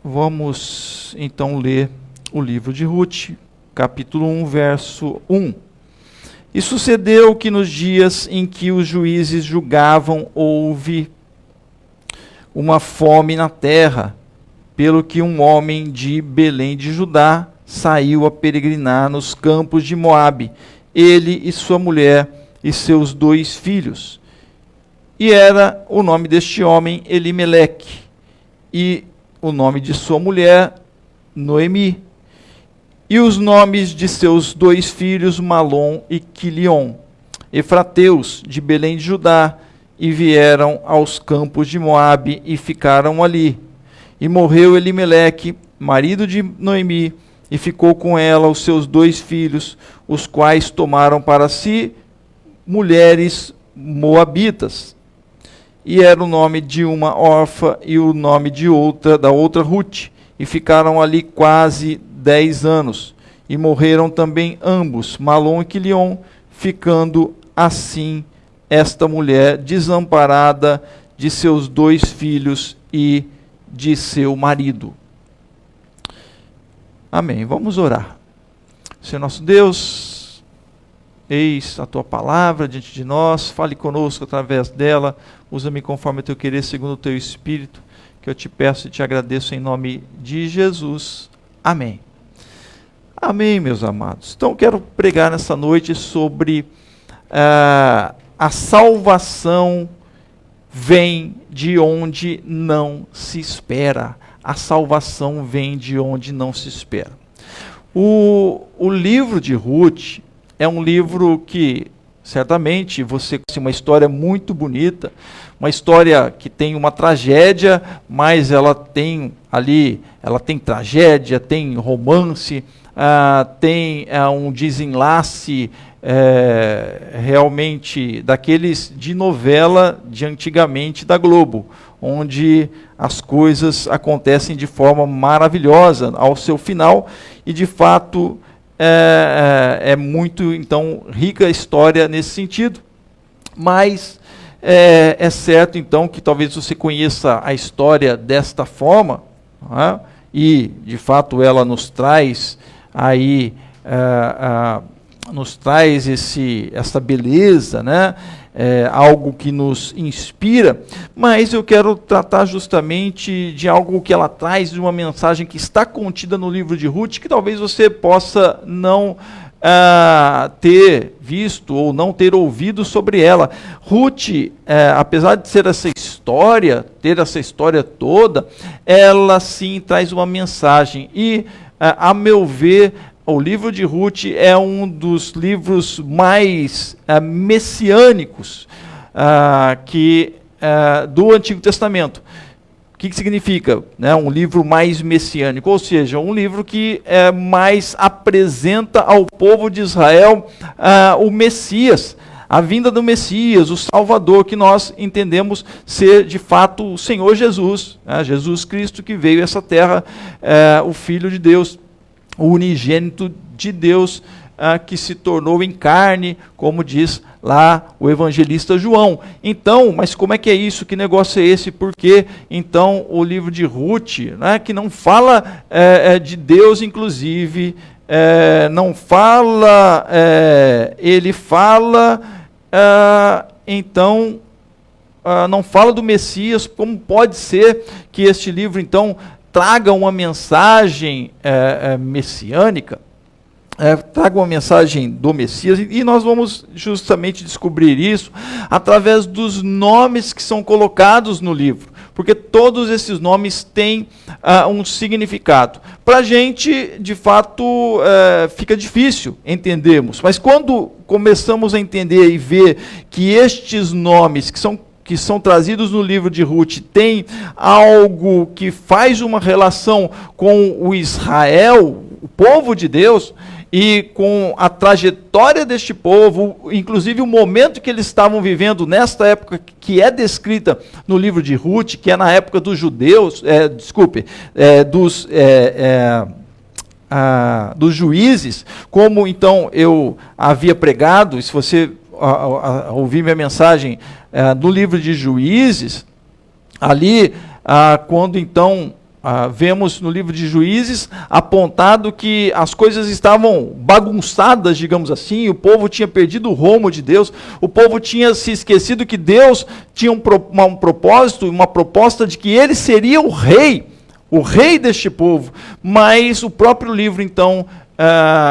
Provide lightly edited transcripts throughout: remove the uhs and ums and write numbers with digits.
Vamos então ler o livro de Ruth, capítulo 1, verso 1. E sucedeu que nos dias em que os juízes julgavam, houve uma fome na terra, pelo que um homem de Belém de Judá saiu a peregrinar nos campos de Moabe, ele e sua mulher e seus 2 filhos. E era o nome deste homem Elimeleque, e o nome de sua mulher Noemi, e os nomes de seus 2 filhos Malom e Quilion, efrateus de Belém de Judá, e vieram aos campos de Moabe e ficaram ali. E morreu Elimeleque, marido de Noemi, e ficou com ela os seus 2 filhos, os quais tomaram para si mulheres moabitas. E era o nome de uma órfã e o nome de outra, da outra Ruth, e ficaram ali quase 10 anos. E morreram também ambos, Malom e Quilion, ficando assim esta mulher desamparada de seus 2 filhos e de seu marido. Amém. Vamos orar. Senhor nosso Deus, eis a tua palavra diante de nós, fale conosco através dela, usa-me conforme o teu querer, segundo o teu Espírito, que eu te peço e te agradeço em nome de Jesus. Amém. Amém, meus amados. Então, quero pregar nessa noite sobre a salvação vem de onde não se espera. A salvação vem de onde não se espera. O livro de Ruth é um livro que, certamente, você conhece uma história muito bonita, uma história que tem uma tragédia, mas ela tem tragédia, tem romance, tem um desenlace realmente daqueles de novela de antigamente da Globo, onde as coisas acontecem de forma maravilhosa ao seu final, e de fato é muito então rica a história nesse sentido. Mas é certo então que talvez você conheça a história desta forma, né? E de fato ela nos traz aí essa beleza, né? Algo que nos inspira, mas eu quero tratar justamente de algo que ela traz, de uma mensagem que está contida no livro de Ruth, que talvez você possa não ter visto ou não ter ouvido sobre ela. Ruth, apesar de ser ter essa história toda, ela sim traz uma mensagem, e a meu ver, o livro de Ruth é um dos livros mais messiânicos do Antigo Testamento. O que significa? Né? Um livro mais messiânico, ou seja, um livro que mais apresenta ao povo de Israel o Messias, a vinda do Messias, o Salvador, que nós entendemos ser de fato o Senhor Jesus, Jesus Cristo, que veio a essa terra, o Filho de Deus, o unigênito de Deus, que se tornou em carne, como diz lá o evangelista João. Então, mas como é que é isso? Que negócio é esse? Porque então o livro de Ruth, né, que não fala de Deus, inclusive, não fala, ele fala, então, não fala do Messias. Como pode ser que este livro então traga uma mensagem messiânica, traga uma mensagem do Messias? E nós vamos justamente descobrir isso através dos nomes que são colocados no livro, porque todos esses nomes têm um significado. Para a gente, de fato, fica difícil entendermos, mas quando começamos a entender e ver que estes nomes que são trazidos no livro de Ruth tem algo que faz uma relação com o Israel, o povo de Deus, e com a trajetória deste povo, inclusive o momento que eles estavam vivendo nesta época que é descrita no livro de Ruth, que é na época dos judeus, dos juízes, como então eu havia pregado. E se você ouvir minha mensagem no livro de Juízes, ali quando então vemos no livro de Juízes apontado que as coisas estavam bagunçadas, digamos assim, o povo tinha perdido o rumo de Deus, o povo tinha se esquecido que Deus tinha um propósito, uma proposta de que ele seria o rei deste povo, mas o próprio livro então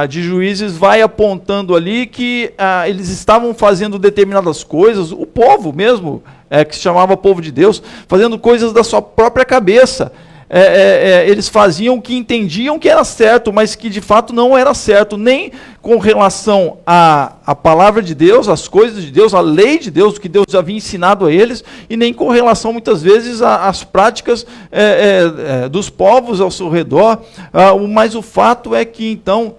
de Juízes vai apontando ali que eles estavam fazendo determinadas coisas, o povo mesmo, que se chamava povo de Deus, fazendo coisas da sua própria cabeça. Eles faziam o que entendiam que era certo, mas que de fato não era certo, nem com relação à palavra de Deus, às coisas de Deus, à lei de Deus, o que Deus havia ensinado a eles, e nem com relação muitas vezes às práticas dos povos ao seu redor. Mas o fato é que então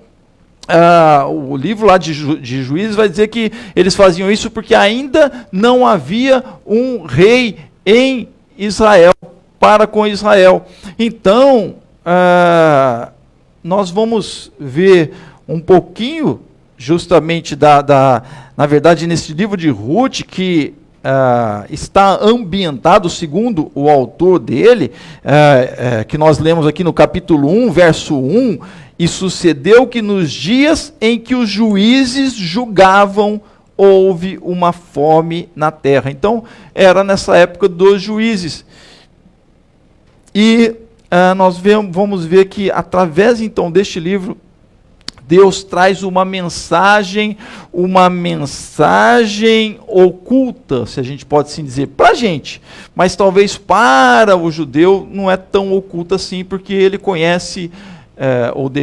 o livro lá de Juízes vai dizer que eles faziam isso porque ainda não havia um rei em Israel, para com Israel. Então, nós vamos ver um pouquinho, justamente, na verdade, nesse livro de Ruth, que está ambientado, segundo o autor dele, que nós lemos aqui no capítulo 1, verso 1, e sucedeu que nos dias em que os juízes julgavam, houve uma fome na terra. Então, era nessa época dos juízes. E nós vamos ver que, através então deste livro, Deus traz uma mensagem oculta, se a gente pode assim dizer, para a gente. Mas talvez para o judeu não é tão oculta assim, porque ele conhece,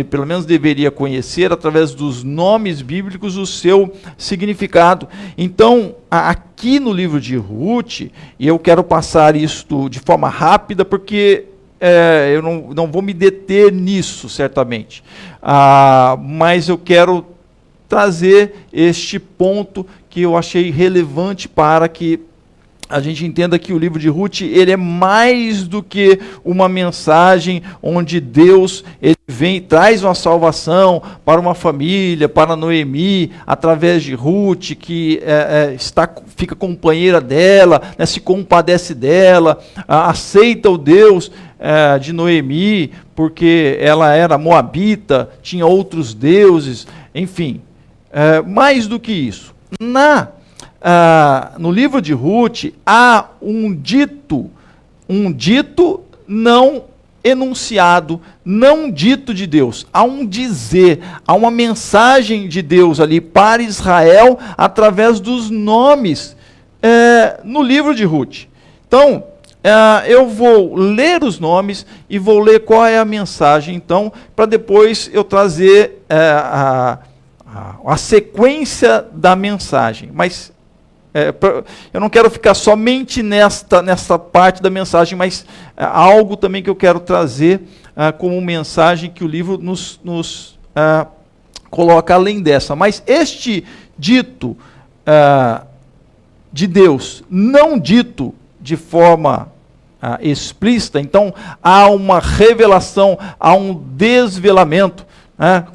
pelo menos deveria conhecer, através dos nomes bíblicos, o seu significado. Então, aqui no livro de Ruth, e eu quero passar isto de forma rápida, porque eu não vou me deter nisso, certamente. Mas eu quero trazer este ponto que eu achei relevante para que a gente entenda que o livro de Ruth, ele é mais do que uma mensagem onde Deus traz uma salvação para uma família, para Noemi, através de Ruth, que fica companheira dela, se compadece dela, aceita o Deus de Noemi, porque ela era moabita, tinha outros deuses, enfim. Mais do que isso. No livro de Ruth, há um dito não enunciado, não dito de Deus. Há um dizer, há uma mensagem de Deus ali para Israel através dos nomes no livro de Ruth. Então, eu vou ler os nomes e vou ler qual é a mensagem, então, para depois eu trazer a sequência da mensagem. Mas eu não quero ficar somente nesta parte da mensagem, mas algo também que eu quero trazer como mensagem que o livro nos coloca além dessa. Mas este dito de Deus, não dito de forma explícita, então há uma revelação, há um desvelamento.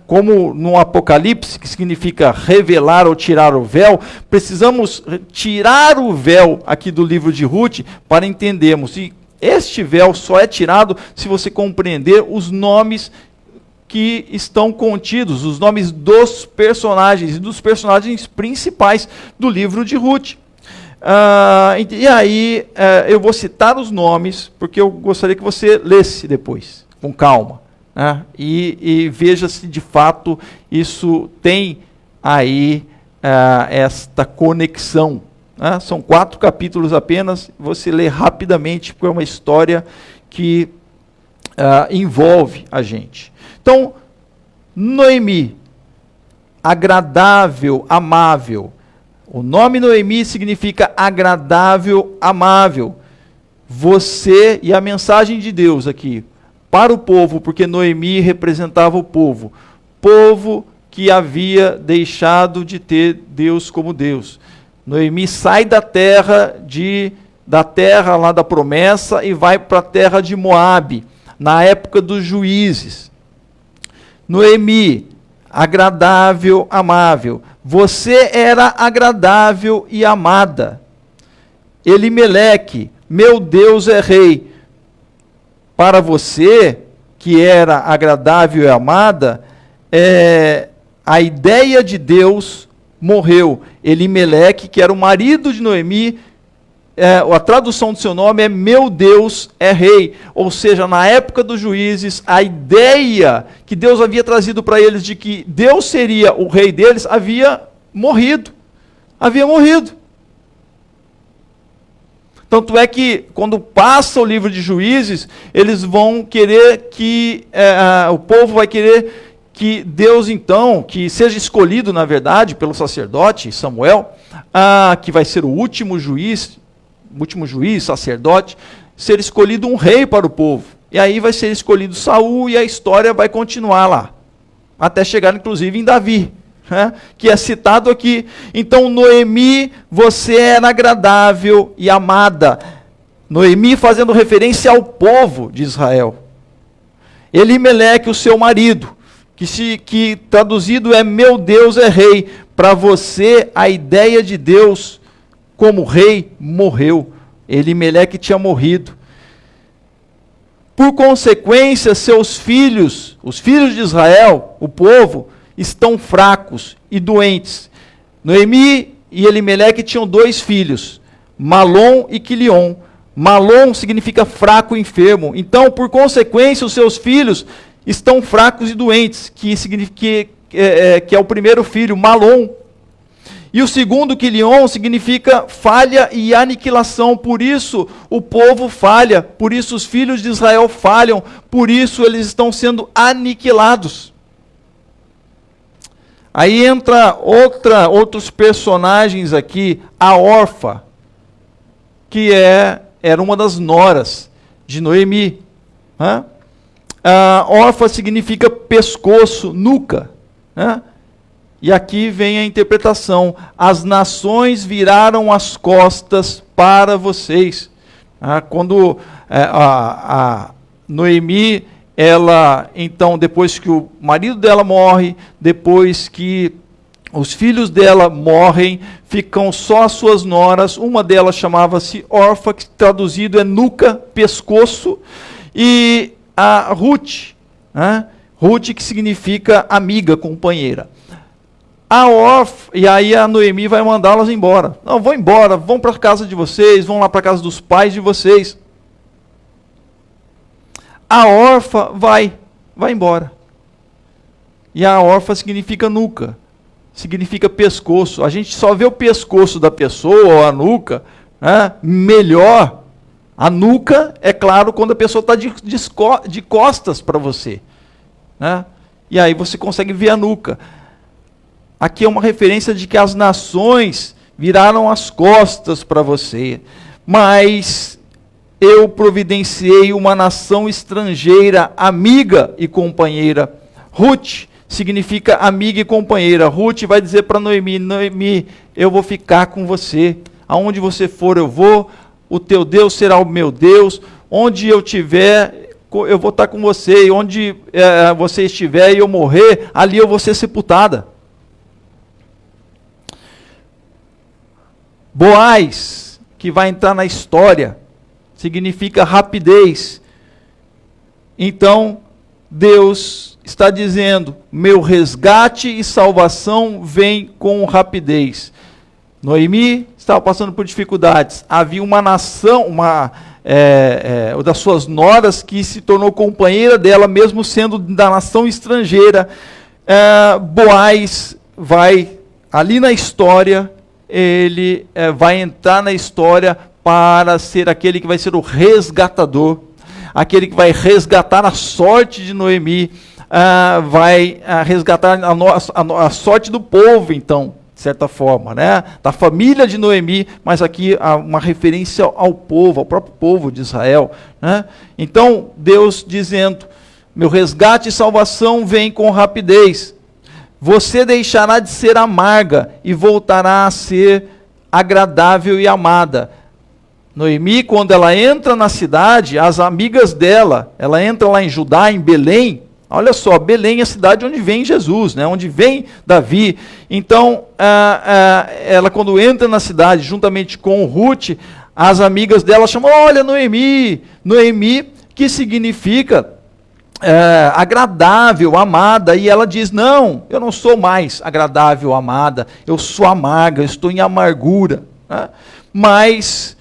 Como no Apocalipse, que significa revelar ou tirar o véu, precisamos tirar o véu aqui do livro de Ruth para entendermos. E este véu só é tirado se você compreender os nomes que estão contidos, os nomes dos personagens e dos personagens principais do livro de Ruth. E aí eu vou citar os nomes, porque eu gostaria que você lesse depois, com calma. E veja se de fato isso tem aí esta conexão. São 4 capítulos apenas, você lê rapidamente, porque é uma história que envolve a gente. Então, Noemi, agradável, amável. O nome Noemi significa agradável, amável. Você, e a mensagem de Deus aqui, para o povo, porque Noemi representava o povo que havia deixado de ter Deus como Deus. Noemi sai da terra lá da promessa e vai para a terra de Moabe, na época dos juízes. Noemi, agradável, amável. Você era agradável e amada. Elimeleque, meu Deus é rei. para você, que era agradável e amada, a ideia de Deus morreu. Elimeleque, que era o marido de Noemi, a tradução do seu nome é meu Deus é rei. Ou seja, na época dos juízes, a ideia que Deus havia trazido para eles de que Deus seria o rei deles havia morrido. Havia morrido. Tanto é que, quando passa o livro de Juízes, eles vão querer que, o povo vai querer que Deus, então, que seja escolhido, na verdade, pelo sacerdote Samuel, que vai ser o último juiz, sacerdote, ser escolhido um rei para o povo. E aí vai ser escolhido Saul e a história vai continuar lá. Até chegar, inclusive, em Davi, né, que é citado aqui. Então, Noemi, você era agradável e amada. Noemi fazendo referência ao povo de Israel. Elimeleque, o seu marido, que traduzido é meu Deus é rei. Para você, a ideia de Deus como rei morreu. Elimeleque tinha morrido. Por consequência, seus filhos, os filhos de Israel, o povo, estão fracos e doentes. Noemi e Elimeleque tinham 2 filhos, Malom e Quilion. Malom significa fraco e enfermo. Então, por consequência, os seus filhos estão fracos e doentes, que é o primeiro filho, Malom. E o segundo, Quilion, significa falha e aniquilação. Por isso o povo falha, por isso os filhos de Israel falham, por isso eles estão sendo aniquilados. Aí entra outros personagens aqui, a Orfa, que era uma das noras de Noemi. A Orfa significa pescoço, nuca. E aqui vem a interpretação: as nações viraram as costas para vocês. Quando a Noemi, ela, então, depois que o marido dela morre, depois que os filhos dela morrem, ficam só as suas noras. Uma delas chamava-se Orfa, que traduzido é nuca, pescoço, e a Ruth, Ruth, que significa amiga, companheira. A Orfa, e aí a Noemi vai mandá-las embora. Não, vão embora, vão para a casa de vocês, vão lá para a casa dos pais de vocês. A Orfa vai embora. E a Orfa significa nuca, significa pescoço. A gente só vê o pescoço da pessoa, ou a nuca, melhor. A nuca, é claro, quando a pessoa está de costas para você. E aí você consegue ver a nuca. Aqui é uma referência de que as nações viraram as costas para você. Mas eu providenciei uma nação estrangeira, amiga e companheira. Ruth significa amiga e companheira. Ruth vai dizer para Noemi: Noemi, eu vou ficar com você. Aonde você for, eu vou. O teu Deus será o meu Deus. Onde eu estiver, eu vou estar com você. E onde você estiver e eu morrer, ali eu vou ser sepultada. Boaz, que vai entrar na história, significa rapidez. Então, Deus está dizendo: meu resgate e salvação vem com rapidez. Noemi estava passando por dificuldades. Havia uma nação, das suas noras, que se tornou companheira dela, mesmo sendo da nação estrangeira. Boaz vai, ali na história, ele vai entrar na história para ser aquele que vai ser o resgatador, aquele que vai resgatar a sorte de Noemi, vai resgatar a sorte do povo, então, de certa forma, da família de Noemi, mas aqui há uma referência ao povo, ao próprio povo de Israel. Então, Deus dizendo: meu resgate e salvação vem com rapidez. Você deixará de ser amarga e voltará a ser agradável e amada. Noemi, quando ela entra na cidade, as amigas dela, ela entra lá em Judá, em Belém. Olha só, Belém é a cidade onde vem Jesus, onde vem Davi. Então, ela quando entra na cidade, juntamente com Ruth, as amigas dela chamam: olha, Noemi, que significa agradável, amada, e ela diz, não, eu não sou mais agradável, amada, eu sou amarga, eu estou em amargura, né? Mas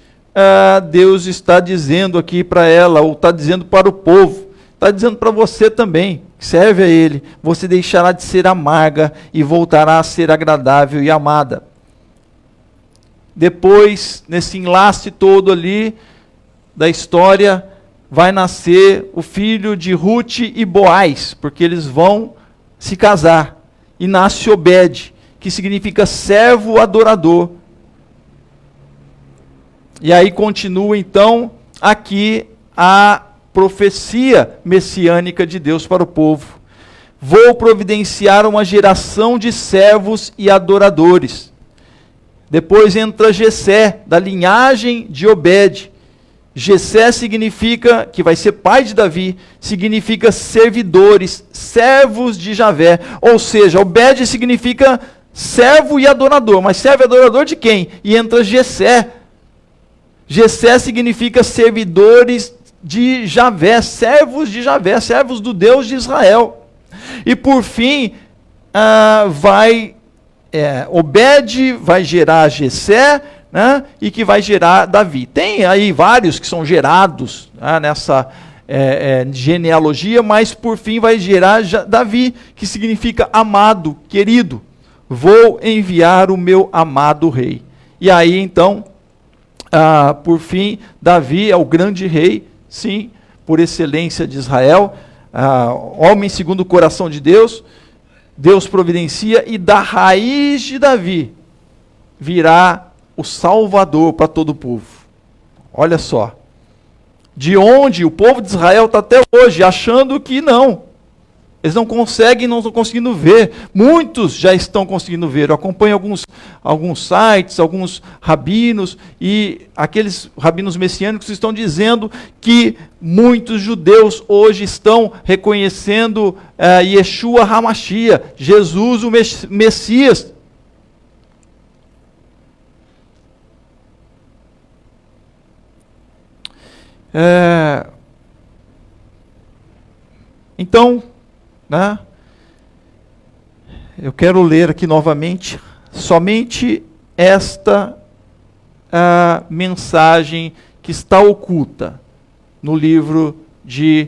Deus está dizendo aqui para ela, ou está dizendo para o povo, está dizendo para você também, que serve a Ele, você deixará de ser amarga e voltará a ser agradável e amada. Depois, nesse enlace todo ali da história, vai nascer o filho de Ruth e Boaz, porque eles vão se casar. E nasce Obed, que significa servo adorador. E aí continua então aqui a profecia messiânica de Deus para o povo. Vou providenciar uma geração de servos e adoradores. Depois entra Jessé, da linhagem de Obed. Jessé significa, que vai ser pai de Davi, significa servidores, servos de Javé. Ou seja, Obed significa servo e adorador. Mas servo e adorador de quem? E entra Jessé. Jessé significa servidores de Javé, servos de Javé, servos do Deus de Israel. E por fim, Obed vai gerar Jessé, né, e que vai gerar Davi. Tem aí vários que são gerados, né, nessa genealogia, mas por fim vai gerar Davi, que significa amado, querido. Vou enviar o meu amado rei. E aí então, por fim, Davi é o grande rei, sim, por excelência de Israel, homem segundo o coração de Deus. Deus providencia, e da raiz de Davi virá o Salvador para todo o povo. Olha só, de onde o povo de Israel está até hoje, achando que não. Eles não conseguem, não estão conseguindo ver. Muitos já estão conseguindo ver. Eu acompanho alguns sites, alguns rabinos, e aqueles rabinos messiânicos estão dizendo que muitos judeus hoje estão reconhecendo Yeshua HaMashiach, Jesus o Messias. Então, né, eu quero ler aqui novamente somente esta mensagem que está oculta no livro de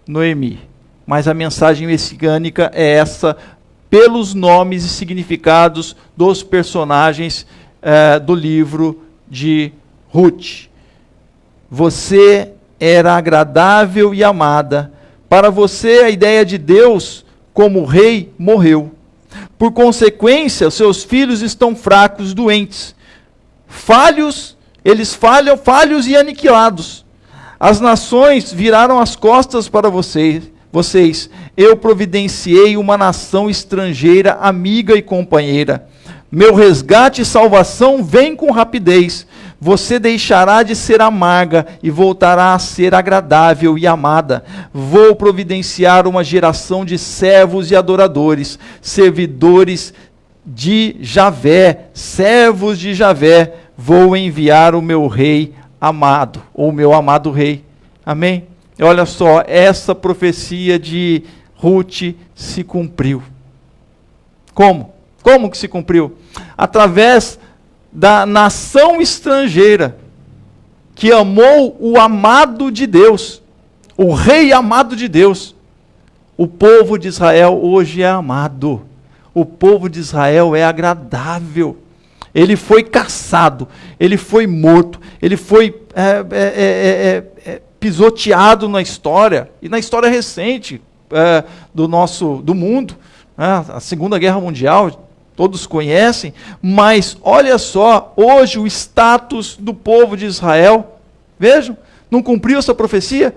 Noemi. Mas a mensagem messiânica é essa, pelos nomes e significados dos personagens do livro de Ruth. Você era agradável e amada. Para você, a ideia de Deus como rei morreu. Por consequência, seus filhos estão fracos, doentes, falhos e aniquilados. As nações viraram as costas para vocês. Eu providenciei uma nação estrangeira, amiga e companheira. Meu resgate e salvação vem com rapidez. Você deixará de ser amarga e voltará a ser agradável e amada. Vou providenciar uma geração de servos e adoradores, servidores de Javé, servos de Javé. Vou enviar o meu rei amado, ou o meu amado rei. Amém? Olha só, essa profecia de Ruth se cumpriu. Como? Como que se cumpriu? Através da nação estrangeira que amou o amado de Deus, o rei amado de Deus. O povo de Israel hoje é amado. O povo de Israel é agradável. Ele foi caçado, ele foi morto, ele foi pisoteado na história, e na história recente do mundo, a Segunda Guerra Mundial, todos conhecem, mas olha só, hoje o status do povo de Israel, vejam, não cumpriu essa profecia?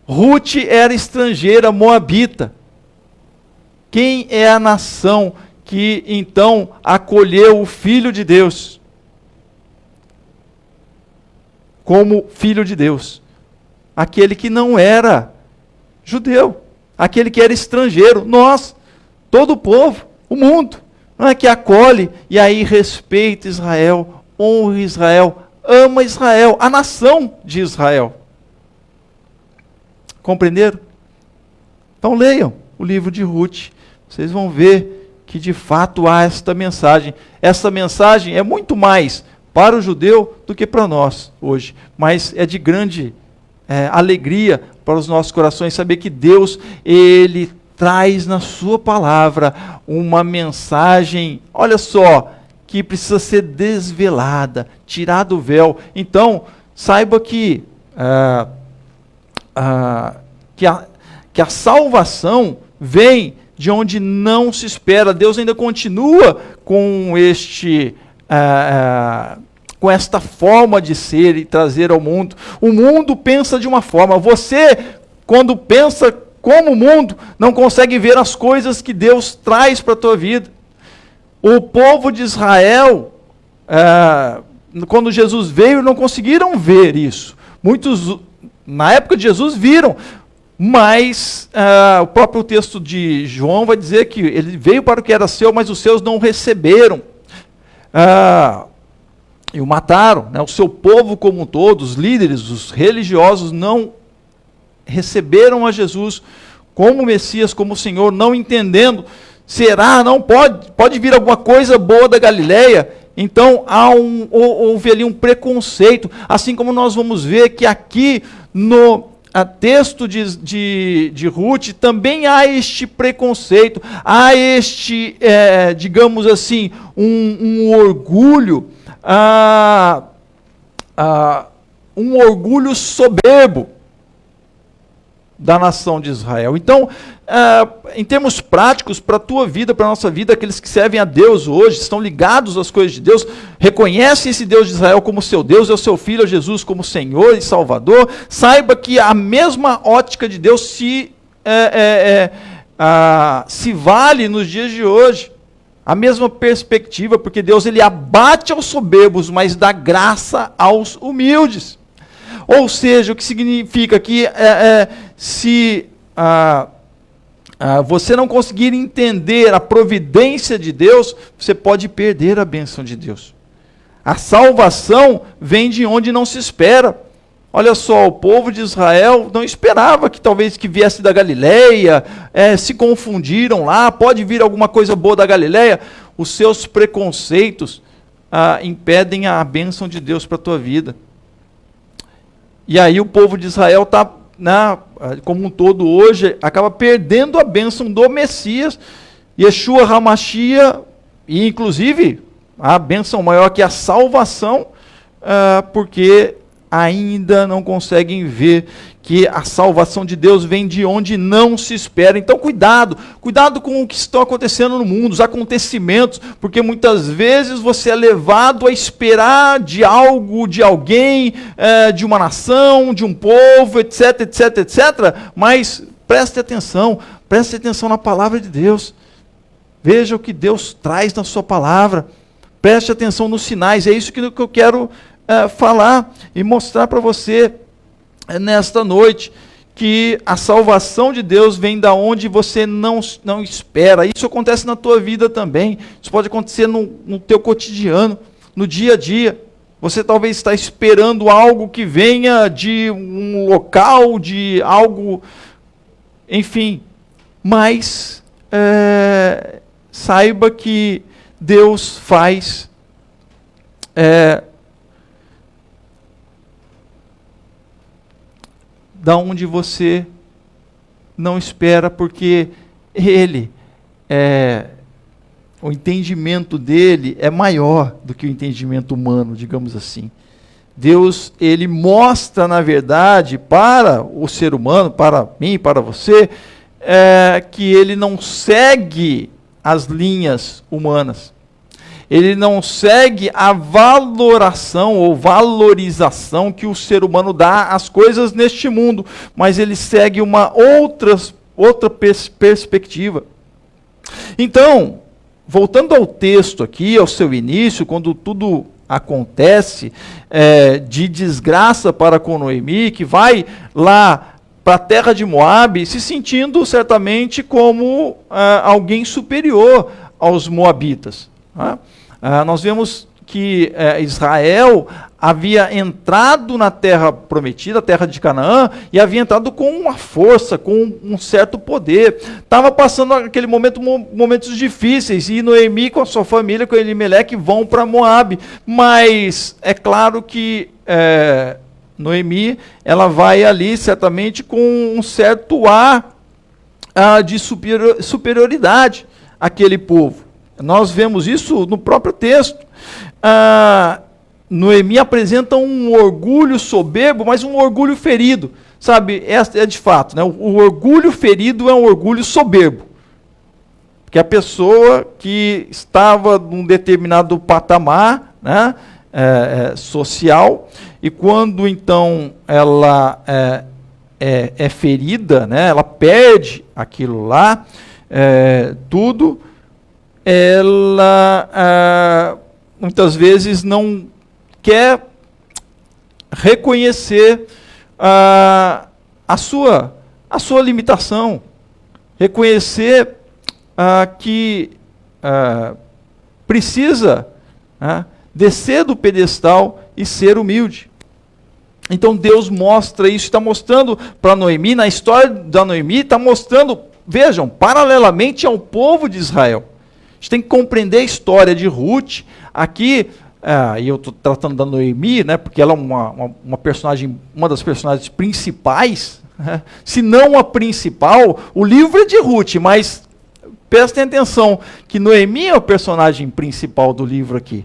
Ruth era estrangeira, moabita. Quem é a nação que então acolheu o Filho de Deus como Filho de Deus? Aquele que não era judeu, aquele que era estrangeiro, nós, todo o povo, o mundo. Não é que acolhe e aí respeita Israel, honra Israel, ama Israel, a nação de Israel. Compreenderam? Então leiam o livro de Ruth. Vocês vão ver que de fato há esta mensagem. Essa mensagem é muito mais para o judeu do que para nós hoje. Mas é de grande alegria para os nossos corações saber que Deus, Ele traz na sua palavra uma mensagem, olha só, que precisa ser desvelada, tirado o véu. Então, saiba que a salvação vem de onde não se espera. Deus ainda continua com com esta forma de ser e trazer ao mundo. O mundo pensa de uma forma. Você, quando pensa como o mundo, não consegue ver as coisas que Deus traz para a tua vida. O povo de Israel, quando Jesus veio, não conseguiram ver isso. Muitos, na época de Jesus, viram. Mas o próprio texto de João vai dizer que ele veio para o que era seu, mas os seus não receberam. E o mataram, né? O seu povo como um todo, os líderes, os religiosos, não receberam a Jesus como Messias, como Senhor, não entendendo, não pode vir alguma coisa boa da Galileia? Então houve ali um preconceito, assim como nós vamos ver que aqui no texto de Ruth também há este preconceito, há este, digamos assim, um orgulho, um orgulho soberbo da nação de Israel. Então, em termos práticos, para a tua vida, para a nossa vida, aqueles que servem a Deus hoje, estão ligados às coisas de Deus, reconhecem esse Deus de Israel como seu Deus, é o seu Filho Jesus como Senhor e Salvador, saiba que a mesma ótica de Deus se vale nos dias de hoje. A mesma perspectiva, porque Deus ele abate aos soberbos, mas dá graça aos humildes. Ou seja, o que significa que se você não conseguir entender a providência de Deus, você pode perder a bênção de Deus. A salvação vem de onde não se espera. Olha só, o povo de Israel não esperava que talvez que viesse da Galileia, se confundiram lá, pode vir alguma coisa boa da Galileia. Os seus preconceitos impedem a bênção de Deus para a tua vida. E aí o povo de Israel está, como um todo hoje, acaba perdendo a bênção do Messias, Yeshua HaMashiach, e inclusive a bênção maior que a salvação, porque ainda não conseguem ver que a salvação de Deus vem de onde não se espera. Então cuidado com o que está acontecendo no mundo, os acontecimentos, porque muitas vezes você é levado a esperar de algo, de alguém, de uma nação, de um povo, etc, etc, etc, mas preste atenção na palavra de Deus. Veja o que Deus traz na sua palavra, preste atenção nos sinais. É isso que eu quero falar e mostrar para você nesta noite, que a salvação de Deus vem da onde você não espera. Isso acontece na tua vida também, isso pode acontecer no teu cotidiano, no dia a dia. Você talvez está esperando algo que venha de um local, de algo, enfim, mas saiba que Deus faz da onde você não espera, porque Ele, o entendimento dele é maior do que o entendimento humano, digamos assim. Deus, Ele mostra, na verdade, para o ser humano, para mim, para você, que Ele não segue as linhas humanas. Ele não segue a valoração ou valorização que o ser humano dá às coisas neste mundo, mas ele segue uma outra perspectiva. Então, voltando ao texto aqui, ao seu início, quando tudo acontece de desgraça para com Noemi, que vai lá para a terra de Moabe, se sentindo certamente como alguém superior aos moabitas. Nós vemos que Israel havia entrado na terra prometida, a terra de Canaã, e havia entrado com uma força, com um certo poder. Estava passando aquele momentos difíceis, e Noemi com a sua família, com Elimeleque, vão para Moabe. Mas é claro que Noemi, ela vai ali certamente com um certo ar de superioridade àquele povo. Nós vemos isso no próprio texto. Noemi apresenta um orgulho soberbo, mas um orgulho ferido. Sabe, é de fato, né? O orgulho ferido é um orgulho soberbo. Porque a pessoa que estava num determinado patamar, né, social, e quando então ela é ferida, né, ela perde aquilo lá, tudo, ela muitas vezes não quer reconhecer a sua limitação, reconhecer que precisa descer do pedestal e ser humilde. Então Deus mostra isso, está mostrando para Noemi, na história da Noemi, está mostrando, vejam, paralelamente ao povo de Israel. A gente tem que compreender a história de Ruth. Aqui, e eu estou tratando da Noemi, né, porque ela é uma personagem, uma das personagens principais, né, se não a principal. O livro é de Ruth, mas prestem atenção que Noemi é o personagem principal do livro aqui.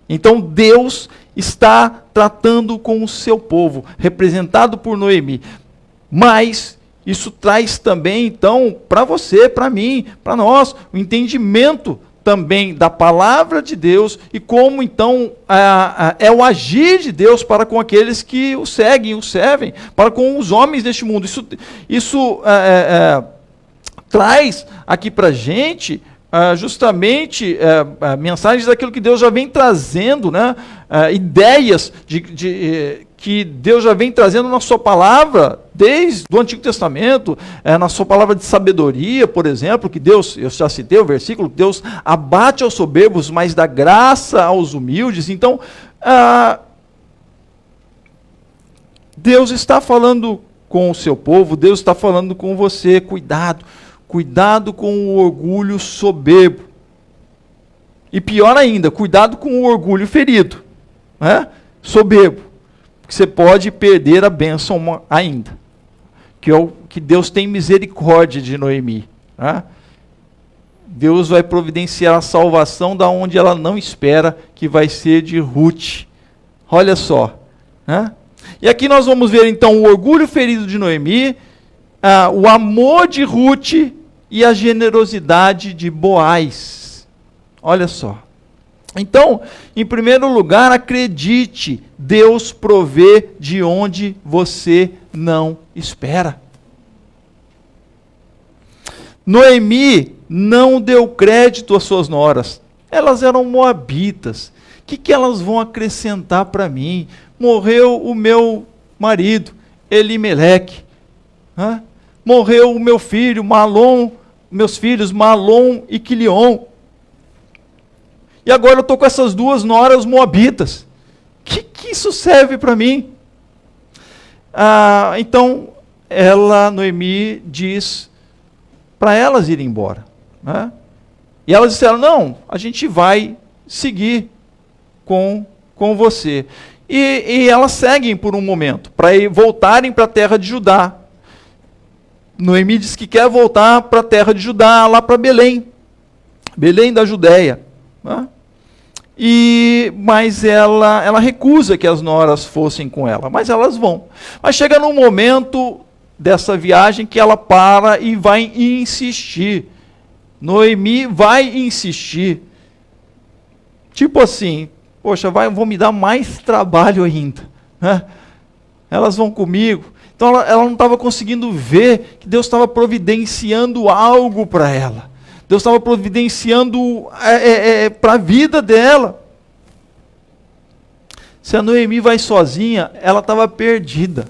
Então Deus está tratando com o seu povo, representado por Noemi. Mas isso traz também, então, para você, para mim, para nós, o entendimento também da palavra de Deus e como, então, é o agir de Deus para com aqueles que o seguem, o servem, para com os homens deste mundo. Isso traz aqui para a gente justamente mensagens daquilo que Deus já vem trazendo, né? Ideias que Deus já vem trazendo na sua palavra, desde o Antigo Testamento, na sua palavra de sabedoria, por exemplo, que Deus, eu já citei o versículo, que Deus abate aos soberbos, mas dá graça aos humildes. Então, Deus está falando com o seu povo, Deus está falando com você, cuidado com o orgulho soberbo. E pior ainda, cuidado com o orgulho ferido, né? Soberbo. Porque você pode perder a bênção ainda. Que Deus tem misericórdia de Noemi. Né? Deus vai providenciar a salvação da onde ela não espera, que vai ser de Ruth. Olha só. Né? E aqui nós vamos ver então o orgulho ferido de Noemi, o amor de Ruth e a generosidade de Boaz. Olha só. Então, em primeiro lugar, acredite, Deus provê de onde você não espera. Noemi não deu crédito às suas noras. Elas eram moabitas. O que elas vão acrescentar para mim? Morreu o meu marido, Elimeleque. Morreu o meu filho, Malom, meus filhos, Malom e Quilion. E agora eu estou com essas duas noras moabitas. Que isso serve para mim? Então, Noemi diz para elas irem embora. Né? E elas disseram, não, a gente vai seguir com você. E elas seguem por um momento, para voltarem para a terra de Judá. Noemi diz que quer voltar para a terra de Judá, lá para Belém. Belém da Judéia. Né? Mas ela recusa que as noras fossem com ela, mas elas vão. Mas chega num momento dessa viagem que ela para e vai insistir. Noemi vai insistir. Tipo assim, poxa, vão me dar mais trabalho ainda. Né? Elas vão comigo. Então ela não estava conseguindo ver que Deus estava providenciando algo para ela. Deus estava providenciando para a vida dela. Se a Noemi vai sozinha, ela estava perdida.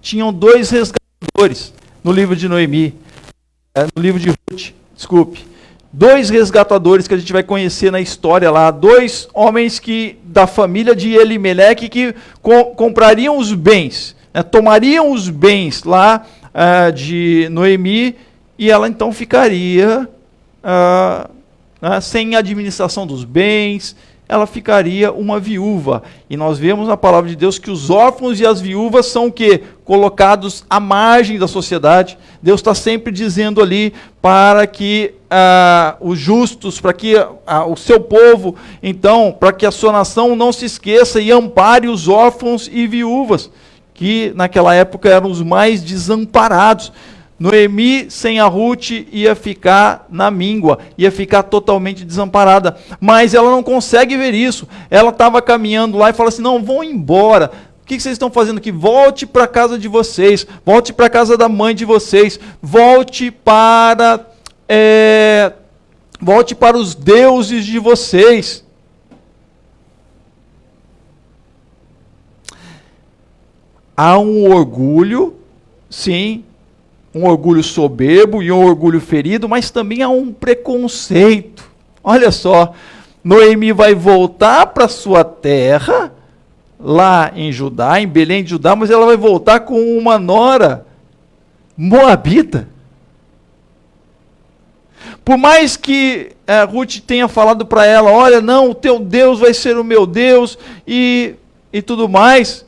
Tinham 2 resgatadores no livro de Noemi, no livro de Ruth, desculpe. dois resgatadores que a gente vai conhecer na história lá, dois homens que da família de Elimeleque que comprariam os bens, né, tomariam os bens lá de Noemi, e ela então ficaria sem administração dos bens, ela ficaria uma viúva. E nós vemos na palavra de Deus que os órfãos e as viúvas são o quê? Colocados à margem da sociedade. Deus está sempre dizendo ali para que os justos, para que o seu povo, então, para que a sua nação não se esqueça e ampare os órfãos e viúvas, que naquela época eram os mais desamparados. Noemi, sem a Ruth, ia ficar na míngua, ia ficar totalmente desamparada. Mas ela não consegue ver isso. Ela estava caminhando lá e fala assim, não, vão embora. O que vocês estão fazendo aqui? Volte para a casa de vocês, volte para a casa da mãe de vocês, volte para os deuses de vocês. Há um orgulho, sim, um orgulho soberbo e um orgulho ferido, mas também há um preconceito. Olha só, Noemi vai voltar para sua terra, lá em Judá, em Belém de Judá, mas ela vai voltar com uma nora moabita. Por mais que Ruth tenha falado para ela, olha, não, o teu Deus vai ser o meu Deus, e tudo mais,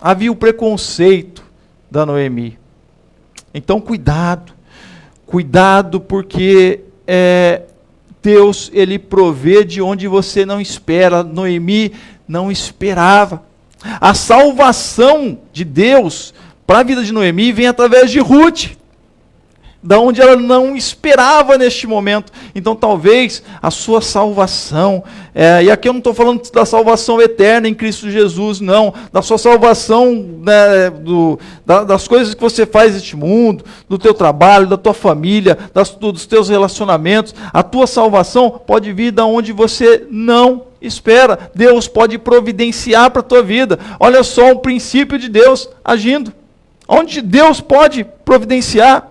havia o preconceito da Noemi. Então, cuidado, porque Deus, Ele provê de onde você não espera. Noemi não esperava. A salvação de Deus para a vida de Noemi vem através de Ruth, da onde ela não esperava neste momento. Então talvez a sua salvação, e aqui eu não estou falando da salvação eterna em Cristo Jesus, não, da sua salvação, né, das coisas que você faz neste mundo, do teu trabalho, da tua família, dos teus relacionamentos. A tua salvação pode vir da onde você não espera. Deus pode providenciar para a tua vida. Olha só o princípio de Deus agindo, onde Deus pode providenciar.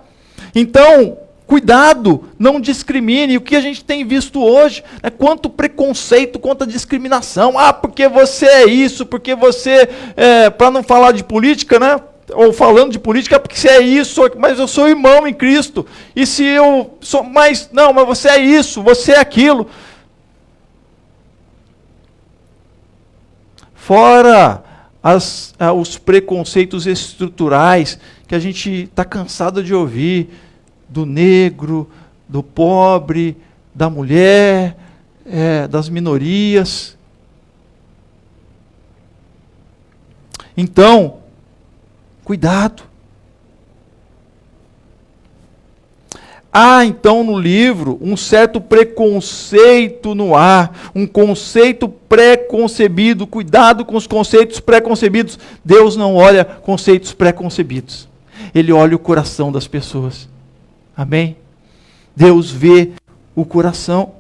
Então, cuidado, não discrimine. O que a gente tem visto hoje é quanto preconceito, quanta discriminação. Porque você é isso, porque você, para não falar de política, né? Ou falando de política, porque você é isso, mas eu sou irmão em Cristo. E se eu sou mais, não, mas você é isso, você é aquilo. Fora os preconceitos estruturais que a gente está cansado de ouvir, do negro, do pobre, da mulher, das minorias. Então, cuidado. Há então no livro um certo preconceito no ar, um conceito pré-concebido. Cuidado com os conceitos pré-concebidos. Deus não olha conceitos pré-concebidos. Ele olha o coração das pessoas. Amém? Deus vê o coração.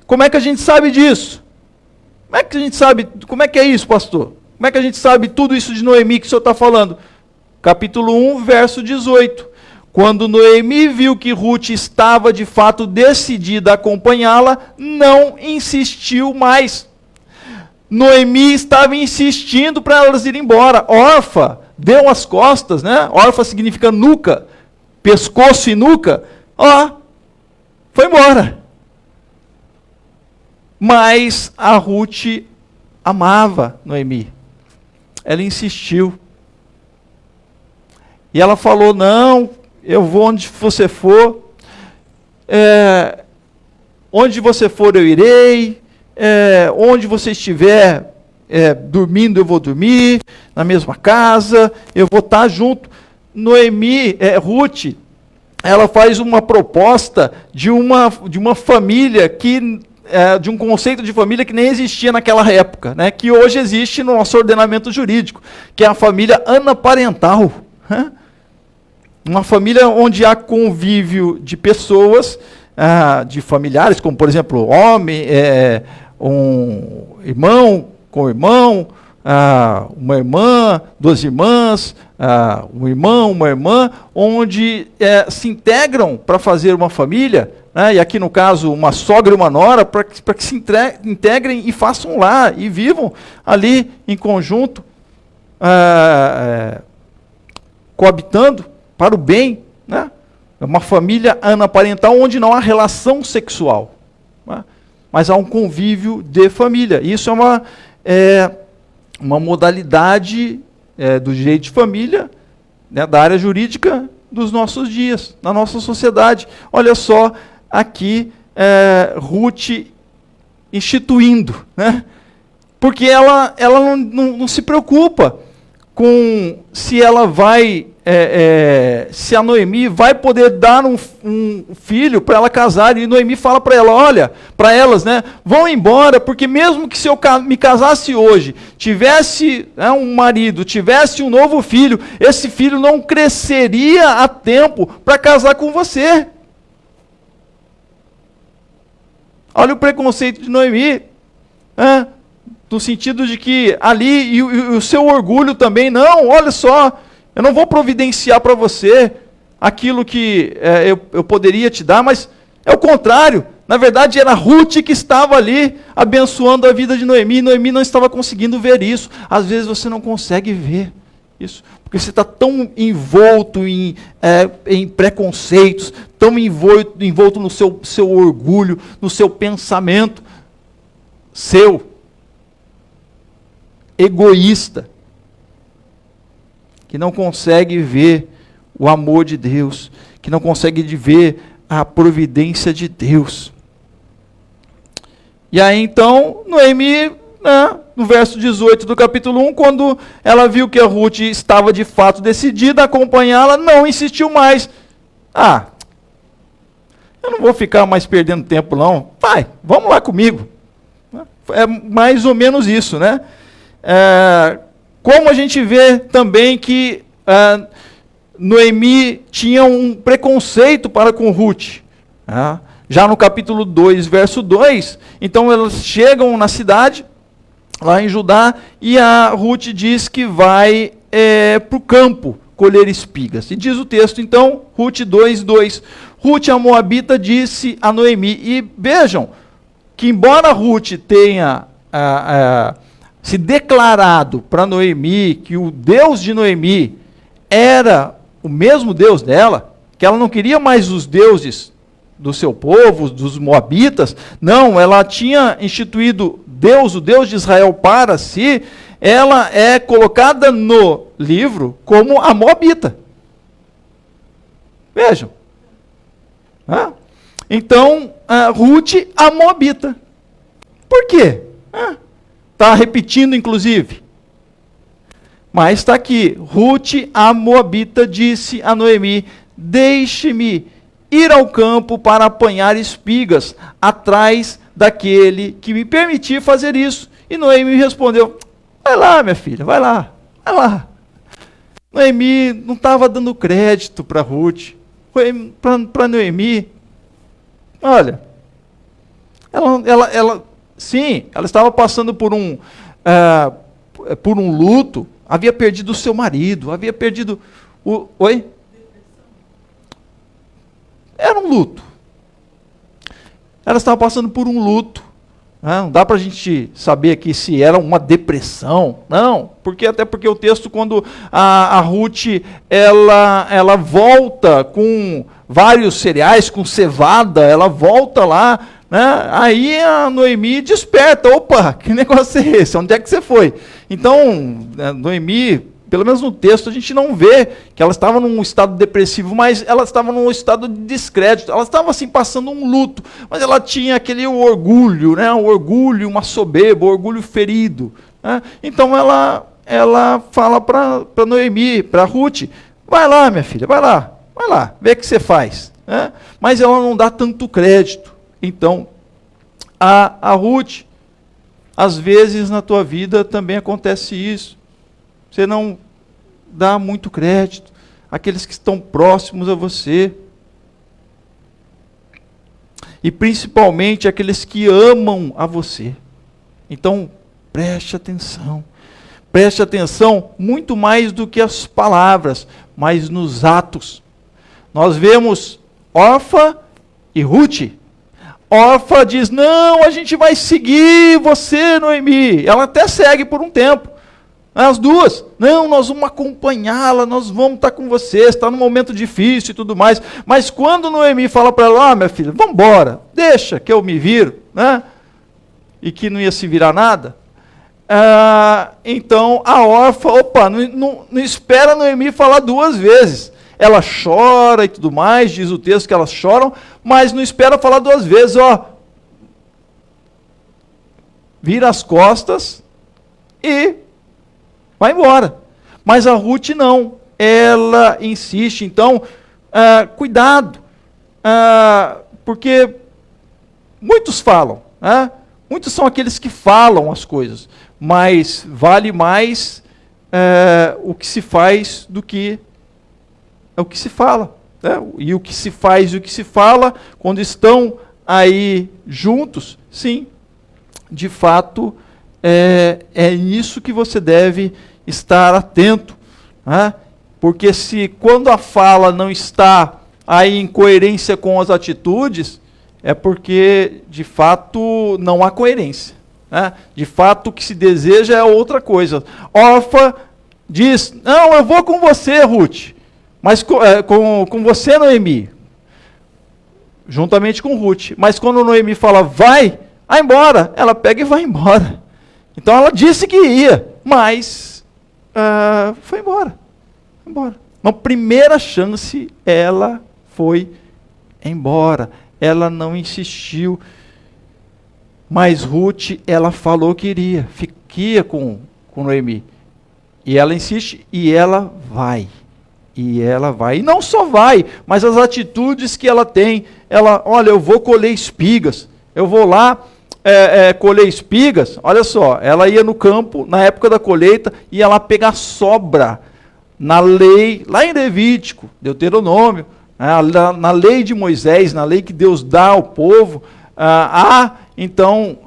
Como é que a gente sabe disso? Como é que a gente sabe? Como é que é isso, pastor? Como é que a gente sabe tudo isso de Noemi que o senhor está falando? Capítulo 1, verso 18. Quando Noemi viu que Ruth estava de fato decidida a acompanhá-la, não insistiu mais. Noemi estava insistindo para elas irem embora. Orfa deu as costas, né? Orfa significa nuca, pescoço e nuca. Foi embora. Mas a Ruth amava Noemi. Ela insistiu. E ela falou, não, eu vou onde você for. Onde você for eu irei. Onde você estiver dormindo eu vou dormir. Na mesma casa, eu vou estar junto. Noemi, Ruth, ela faz uma proposta de uma família que... de um conceito de família que nem existia naquela época, né? Que hoje existe no nosso ordenamento jurídico, que é a família anaparental. Né? Uma família onde há convívio de pessoas, de familiares, como por exemplo, homem, um irmão com irmão, uma irmã, duas irmãs, um irmão, uma irmã, onde se integram para fazer uma família, né, e aqui no caso uma sogra e uma nora, para que se integrem e façam lá, e vivam ali em conjunto, coabitando para o bem, né? É uma família anaparental onde não há relação sexual, né? Mas há um convívio de família. Isso é uma modalidade do direito de família, né, da área jurídica dos nossos dias, na nossa sociedade. Olha só aqui Ruth instituindo, né? Porque ela não se preocupa com se ela vai, se a Noemi vai poder dar um filho para ela casar, e Noemi fala para ela, olha, para elas, né, vão embora, porque mesmo que se eu me casasse hoje, tivesse um marido, tivesse um novo filho, esse filho não cresceria a tempo para casar com você. Olha o preconceito de Noemi, no sentido de que ali, e o seu orgulho também, não, olha só, eu não vou providenciar para você aquilo que eu poderia te dar, mas é o contrário. Na verdade, era Ruth que estava ali abençoando a vida de Noemi, e Noemi não estava conseguindo ver isso. Às vezes você não consegue ver isso, porque você está tão envolto em preconceitos, tão envolto no seu orgulho, no seu pensamento, egoísta, que não consegue ver o amor de Deus, que não consegue ver a providência de Deus. E aí então, Noemi, no verso 18 do capítulo 1, quando ela viu que a Ruth estava de fato decidida a acompanhá-la, não insistiu mais. Eu não vou ficar mais perdendo tempo não, vai, vamos lá comigo. É mais ou menos isso, né? Como a gente vê também que Noemi tinha um preconceito para com Ruth. Já no capítulo 2, verso 2, então elas chegam na cidade, lá em Judá, e a Ruth diz que vai para o campo colher espigas. E diz o texto, então, Ruth 2:2, Ruth a Moabita disse a Noemi, e vejam, que embora Ruth tenha se declarado para Noemi que o Deus de Noemi era o mesmo Deus dela, que ela não queria mais os deuses do seu povo, dos moabitas, não, ela tinha instituído Deus, o Deus de Israel para si, ela é colocada no livro como a moabita. Vejam. Então, Ruth a moabita. Por quê? Está repetindo, inclusive. Mas está aqui. Ruth a moabita disse a Noemi, deixe-me ir ao campo para apanhar espigas atrás daquele que me permitir fazer isso. E Noemi respondeu, vai lá, minha filha, vai lá, vai lá. Noemi não estava dando crédito para Ruth. Para Noemi, olha, ela estava passando por um luto, havia perdido o seu marido, havia perdido era um luto. Ela estava passando por um luto. Não dá para a gente saber aqui se era uma depressão. Não, até porque o texto, quando a Ruth ela volta com vários cereais, com cevada, ela volta lá, né? Aí a Noemi desperta. Opa, que negócio é esse? Onde é que você foi? Então, Noemi, pelo menos no texto, a gente não vê que ela estava num estado depressivo, mas ela estava num estado de descrédito. Ela estava assim passando um luto, mas ela tinha aquele orgulho, né? Um orgulho, uma soberba, um orgulho ferido, né? Então ela fala para Noemi, para Ruth, vai lá, minha filha, vai lá, vê o que você faz, né? Mas ela não dá tanto crédito. Então, a Ruth, às vezes na tua vida também acontece isso. Você não dá muito crédito àqueles que estão próximos a você. E principalmente àqueles que amam a você. Então, preste atenção. Preste atenção muito mais do que as palavras, mas nos atos. Nós vemos Orfa e Ruth, Orfa diz, não, a gente vai seguir você, Noemi. Ela até segue por um tempo. As duas, não, nós vamos acompanhá-la, nós vamos estar com você, está num momento difícil e tudo mais. Mas quando Noemi fala para ela, minha filha, vamos embora, deixa que eu me viro, né? E que não ia se virar nada. Então a Orfa, não espera Noemi falar duas vezes. Ela chora e tudo mais, diz o texto que elas choram, mas não espera falar duas vezes, vira as costas e vai embora. Mas a Ruth não, ela insiste. Então, cuidado, porque muitos falam, muitos são aqueles que falam as coisas, mas vale mais o que se faz do que o que se fala. E o que se faz e o que se fala, quando estão aí juntos, sim, de fato, é nisso que você deve estar atento. Porque se quando a fala não está aí em coerência com as atitudes, é porque, de fato, não há coerência. De fato, o que se deseja é outra coisa. Orfa diz, não, eu vou com você, Ruth. Mas com você, Noemi, juntamente com Ruth. Mas quando Noemi fala, vai embora, ela pega e vai embora. Então ela disse que ia, mas foi embora. Na primeira chance, ela foi embora. Ela não insistiu. Mas Ruth, ela falou que iria, fiquia com Noemi. E ela insiste e ela vai. E não só vai, mas as atitudes que ela tem. Olha, eu vou colher espigas. Eu vou lá colher espigas. Olha só, ela ia no campo, na época da colheita, ia lá pegar sobra. Na lei, lá em Levítico, Deuteronômio, na lei de Moisés, na lei que Deus dá ao povo, então,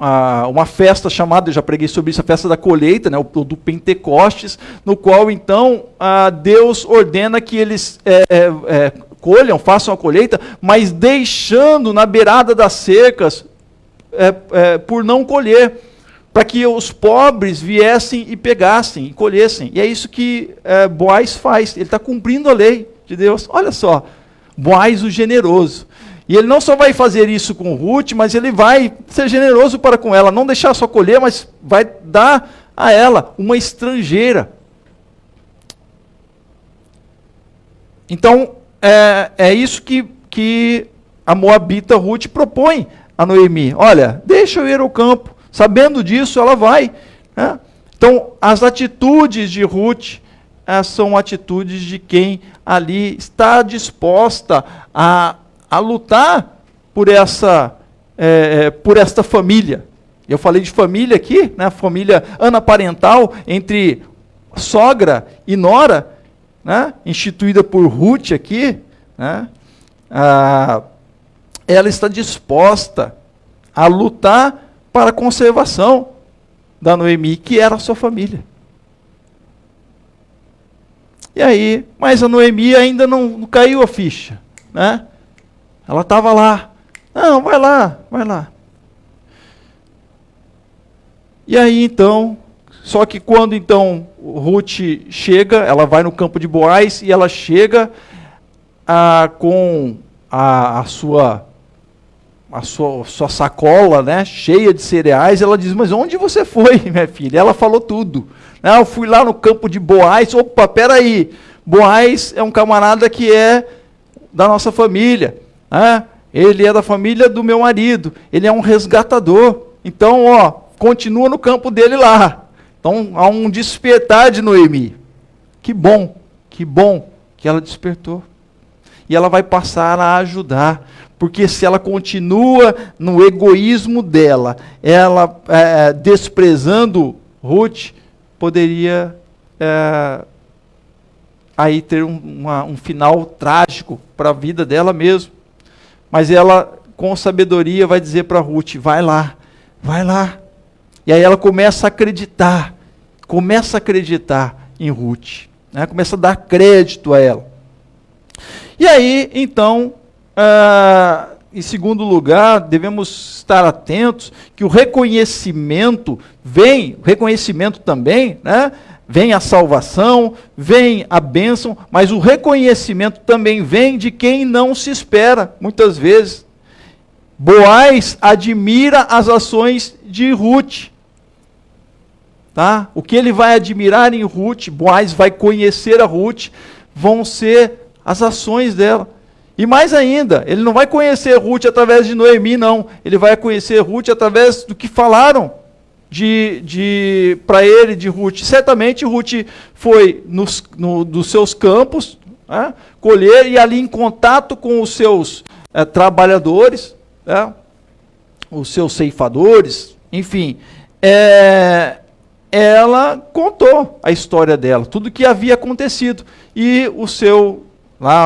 uma festa chamada, eu já preguei sobre isso, a festa da colheita, do Pentecostes, no qual, então, Deus ordena que eles colham, façam a colheita, mas deixando na beirada das cercas, por não colher, para que os pobres viessem e pegassem, e colhessem. E é isso que Boaz faz, ele está cumprindo a lei de Deus. Olha só, Boaz o generoso. E ele não só vai fazer isso com Ruth, mas ele vai ser generoso para com ela, não deixar só colher, mas vai dar a ela uma estrangeira. Então, é isso que a moabita Ruth propõe a Noemi. Olha, deixa eu ir ao campo. Sabendo disso, ela vai. Então, as atitudes de Ruth são atitudes de quem ali está disposta a lutar por esta família. Eu falei de família aqui, família anaparental entre sogra e nora, instituída por Ruth aqui. Ela está disposta a lutar para a conservação da Noemi, que era a sua família. E aí, mas a Noemi ainda não caiu a ficha, Ela estava lá. Não, vai lá. E aí então, só que quando então Ruth chega, ela vai no campo de Boaz e ela chega com a sua sacola, cheia de cereais. Ela diz, mas onde você foi, minha filha? Ela falou tudo. Eu fui lá no campo de Boaz. Opa, peraí. Boaz é um camarada que é da nossa família. Ele é da família do meu marido, ele é um resgatador. Então, continua no campo dele lá. Então, há um despertar de Noemi. Que bom que ela despertou. E ela vai passar a ajudar, porque se ela continua no egoísmo dela, ela desprezando Ruth, poderia aí ter um final trágico para a vida dela mesmo. Mas ela, com sabedoria, vai dizer para Ruth, vai lá. E aí ela começa a acreditar em Ruth, começa a dar crédito a ela. E aí, então, em segundo lugar, devemos estar atentos que o reconhecimento também, né? Vem a salvação, vem a bênção, mas o reconhecimento também vem de quem não se espera, muitas vezes. Boaz admira as ações de Ruth. Tá? O que ele vai admirar em Ruth, Boaz vai conhecer a Ruth, vão ser as ações dela. E mais ainda, ele não vai conhecer Ruth através de Noemi, não. Ele vai conhecer Ruth através do que falaram para ele de Ruth. Certamente Ruth foi dos seus campos, né, colher, e ali em contato com os seus trabalhadores, né, os seus ceifadores, enfim, ela contou a história dela, tudo o que havia acontecido. E o seu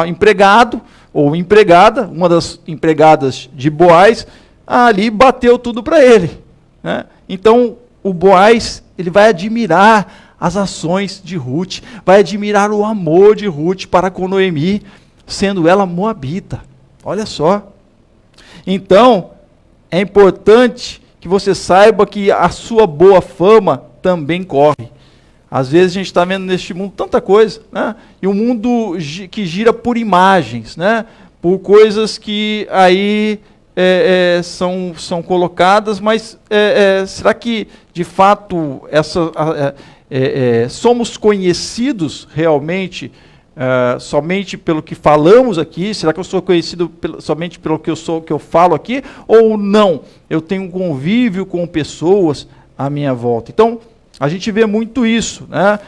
empregado, ou empregada, uma das empregadas de Boaz, ali bateu tudo para ele, né? Então, o Boaz, ele vai admirar as ações de Ruth, vai admirar o amor de Ruth para com Noemi, sendo ela moabita. Olha só. Então, é importante que você saiba que a sua boa fama também corre. Às vezes a gente está vendo neste mundo tanta coisa, né? E um mundo que gira por imagens, né? Por coisas que aí são colocadas, mas será que de fato somos conhecidos realmente somente pelo que falamos aqui? Será que eu sou conhecido somente pelo que eu falo aqui? Ou não? Eu tenho um convívio com pessoas à minha volta. Então, a gente vê muito isso, né?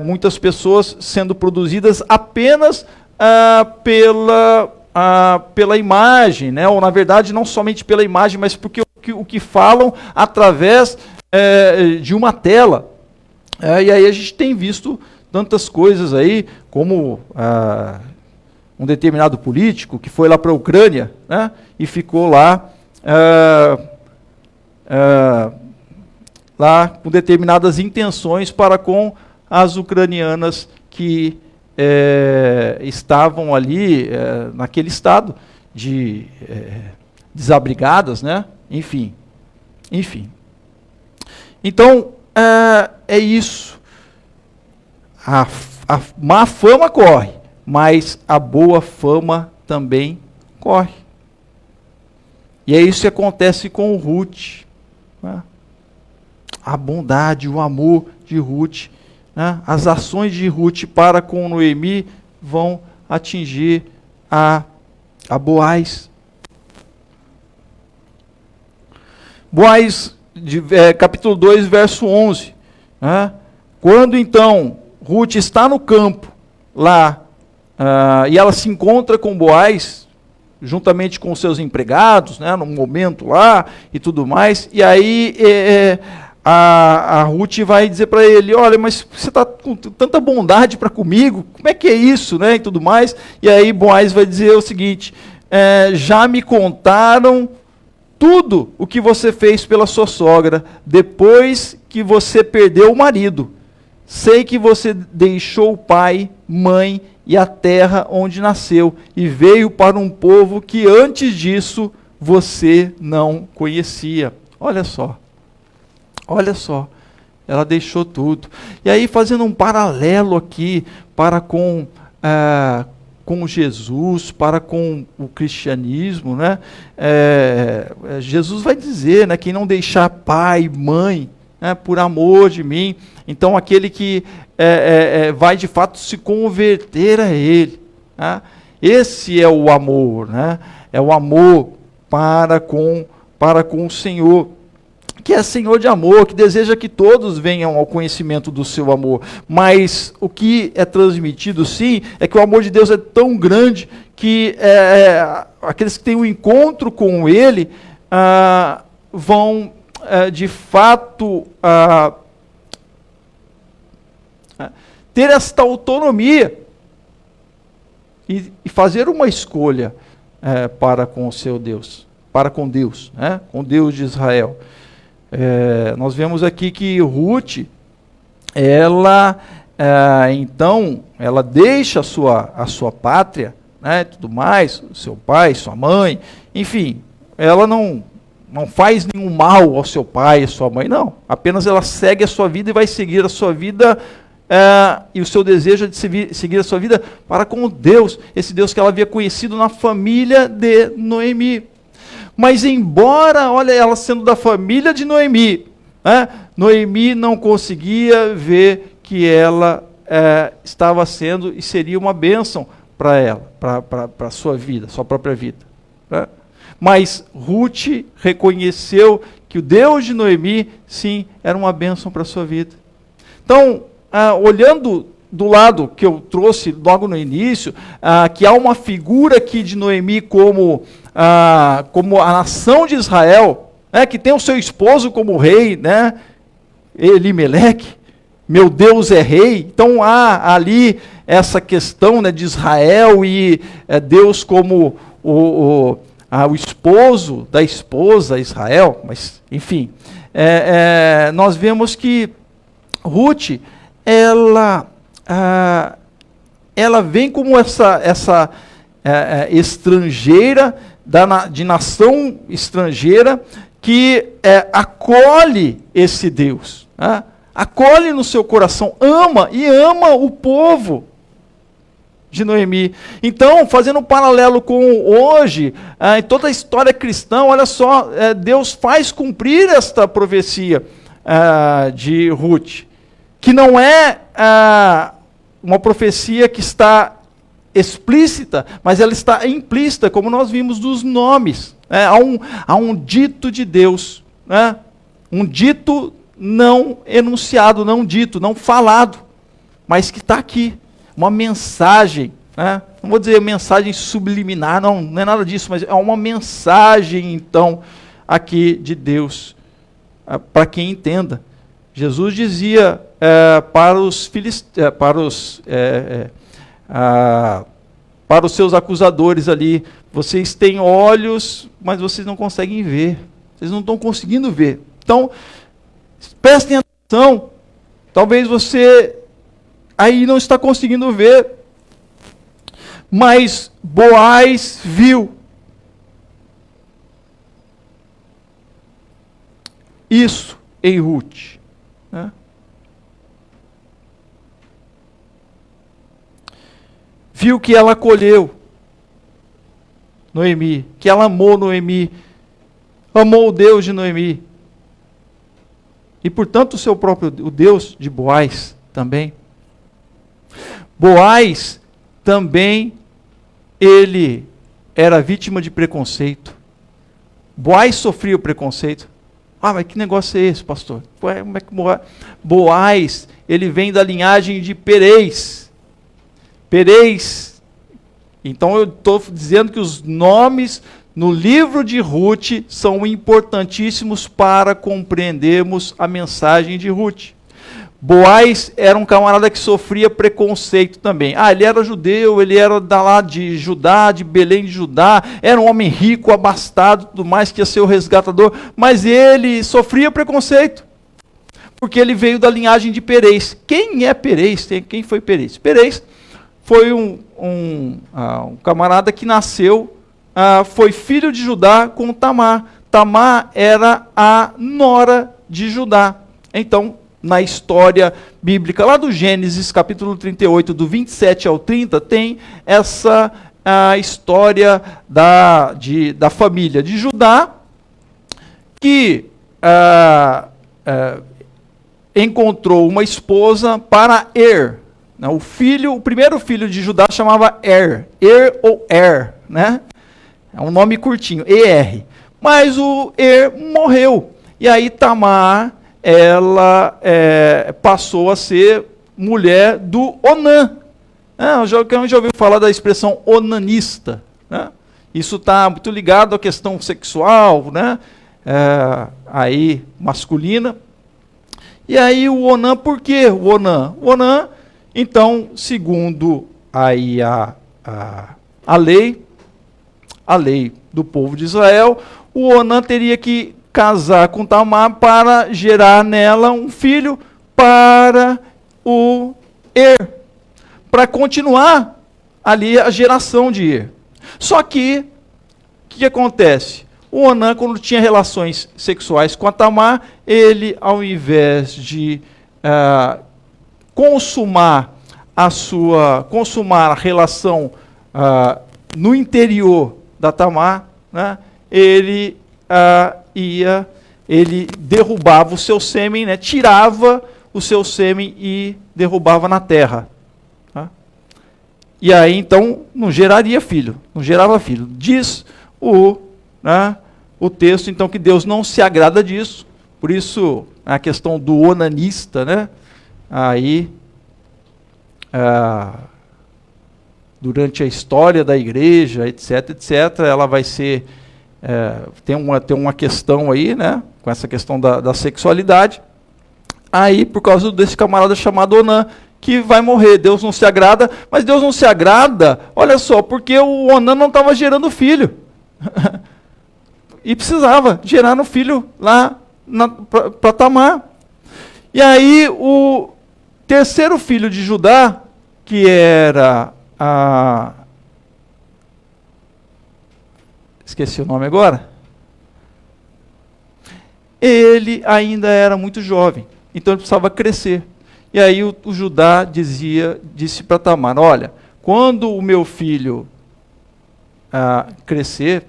Muitas pessoas sendo produzidas apenas pela imagem, né? Ou na verdade não somente pela imagem, mas porque o que falam através de uma tela. E aí a gente tem visto tantas coisas aí, como um determinado político que foi lá para a Ucrânia, né? E ficou lá com determinadas intenções para com as ucranianas que estavam ali naquele estado de desabrigadas, né? Enfim. Então, é isso. A má fama corre, mas a boa fama também corre. E é isso que acontece com Ruth, né? A bondade, o amor de Ruth, né? As ações de Ruth para com Noemi vão atingir a Boaz. Boaz, capítulo 2, verso 11. Né? Quando então Ruth está no campo lá, e ela se encontra com Boaz, juntamente com os seus empregados, né, num momento lá e tudo mais, e aí a Ruth vai dizer para ele: olha, mas você está com tanta bondade para comigo, como é que é isso, né, e tudo mais. E aí Boaz vai dizer o seguinte: já me contaram tudo o que você fez pela sua sogra, depois que você perdeu o marido. Sei que você deixou o pai, mãe e a terra onde nasceu, e veio para um povo que antes disso você não conhecia. Olha só, ela deixou tudo. E aí, fazendo um paralelo aqui para com Jesus, para com o cristianismo, né? Jesus vai dizer, né, quem não deixar pai, mãe, né, por amor de mim, então aquele que vai de fato se converter a ele, né? Esse é o amor, né? É o amor para com o Senhor, que é Senhor de amor, que deseja que todos venham ao conhecimento do seu amor. Mas o que é transmitido, sim, é que o amor de Deus é tão grande que aqueles que têm um encontro com Ele vão, de fato, ter esta autonomia e fazer uma escolha para com o seu Deus, para com Deus, né? Com Deus de Israel. Nós vemos aqui que Ruth, então, ela deixa a sua pátria, né, tudo mais, seu pai, sua mãe, enfim, ela não faz nenhum mal ao seu pai e à sua mãe, não. Apenas ela segue a sua vida e vai seguir a sua vida, e o seu desejo é de seguir a sua vida para com Deus, esse Deus que ela havia conhecido na família de Noemi. Mas embora, olha, ela sendo da família de Noemi, né, Noemi não conseguia ver que ela estava sendo e seria uma bênção para ela, para a sua vida, sua própria vida. Né? Mas Ruth reconheceu que o Deus de Noemi, sim, era uma bênção para a sua vida. Então, olhando do lado que eu trouxe logo no início, que há uma figura aqui de Noemi como a nação de Israel, né, que tem o seu esposo como rei, né, Elimeleque, meu Deus é rei. Então há ali essa questão, né, de Israel e Deus como o esposo da esposa Israel, mas enfim, nós vemos que Ruth, ela vem como essa estrangeira, de nação estrangeira, que acolhe esse Deus, né? Acolhe no seu coração, ama o povo de Noemi. Então, fazendo um paralelo com hoje, em toda a história cristã, olha só, Deus faz cumprir esta profecia de Ruth, que não é uma profecia que está explícita, mas ela está implícita, como nós vimos dos nomes. Há um dito de Deus, né? Um dito não enunciado, não dito, não falado, mas que está aqui, uma mensagem, né? Não vou dizer mensagem subliminar, não é nada disso, mas é uma mensagem, então, aqui de Deus, para quem entenda. Jesus dizia para os seus acusadores ali: vocês têm olhos, mas vocês não conseguem ver, vocês não estão conseguindo ver. Então, prestem atenção, talvez você aí não está conseguindo ver, mas Boaz viu isso em Ruth, né? Viu que ela acolheu Noemi, que ela amou Noemi, amou o Deus de Noemi. E, portanto, o Deus de Boaz também. Boaz também, ele era vítima de preconceito. Boaz sofria o preconceito. Mas que negócio é esse, pastor? Como é que Boaz, ele vem da linhagem de Perez. Perez. Então eu estou dizendo que os nomes no livro de Ruth são importantíssimos para compreendermos a mensagem de Ruth. Boaz era um camarada que sofria preconceito também. Ele era judeu, ele era lá de Judá, de Belém de Judá, era um homem rico, abastado, tudo mais, que ia ser o resgatador, mas ele sofria preconceito, porque ele veio da linhagem de Perez. Quem é Perez? Quem foi Perez? Perez foi um camarada que nasceu, foi filho de Judá com Tamar. Tamar era a nora de Judá. Então, na história bíblica, lá do Gênesis, capítulo 38, do 27 ao 30, tem essa história da família de Judá, que encontrou uma esposa para o primeiro filho de Judá chamava ou né? É um nome curtinho, Er. Mas o morreu. E aí Tamar, ela passou a ser mulher do Onã. Quem já ouviu falar da expressão onanista? Né? Isso está muito ligado à questão sexual, né? Aí masculina. E aí o Onã, por quê o Onã? O Onã, então, segundo aí a lei do povo de Israel, o Onã teria que casar com Tamar para gerar nela um filho para o para continuar ali a geração de Ir. Só que, o que acontece? O Onã, quando tinha relações sexuais com a Tamar, ele, ao invés de consumar a relação no interior da Tamar, né, ele derrubava o seu sêmen, né, tirava o seu sêmen e derrubava na terra. Tá? E aí, então, não geraria filho, não gerava filho. Diz o texto, então, que Deus não se agrada disso, por isso a questão do onanista, né, aí, durante a história da igreja, etc., ela vai ser, tem uma questão aí, né, com essa questão da sexualidade, aí por causa desse camarada chamado Onã, que vai morrer, Deus não se agrada, mas Deus não se agrada, olha só, porque o Onã não estava gerando filho, e precisava gerar um filho lá para Tamar. E aí o terceiro filho de Judá, que era esqueci o nome agora, ele ainda era muito jovem, então ele precisava crescer. E aí o Judá disse para Tamar, olha, quando o meu filho crescer,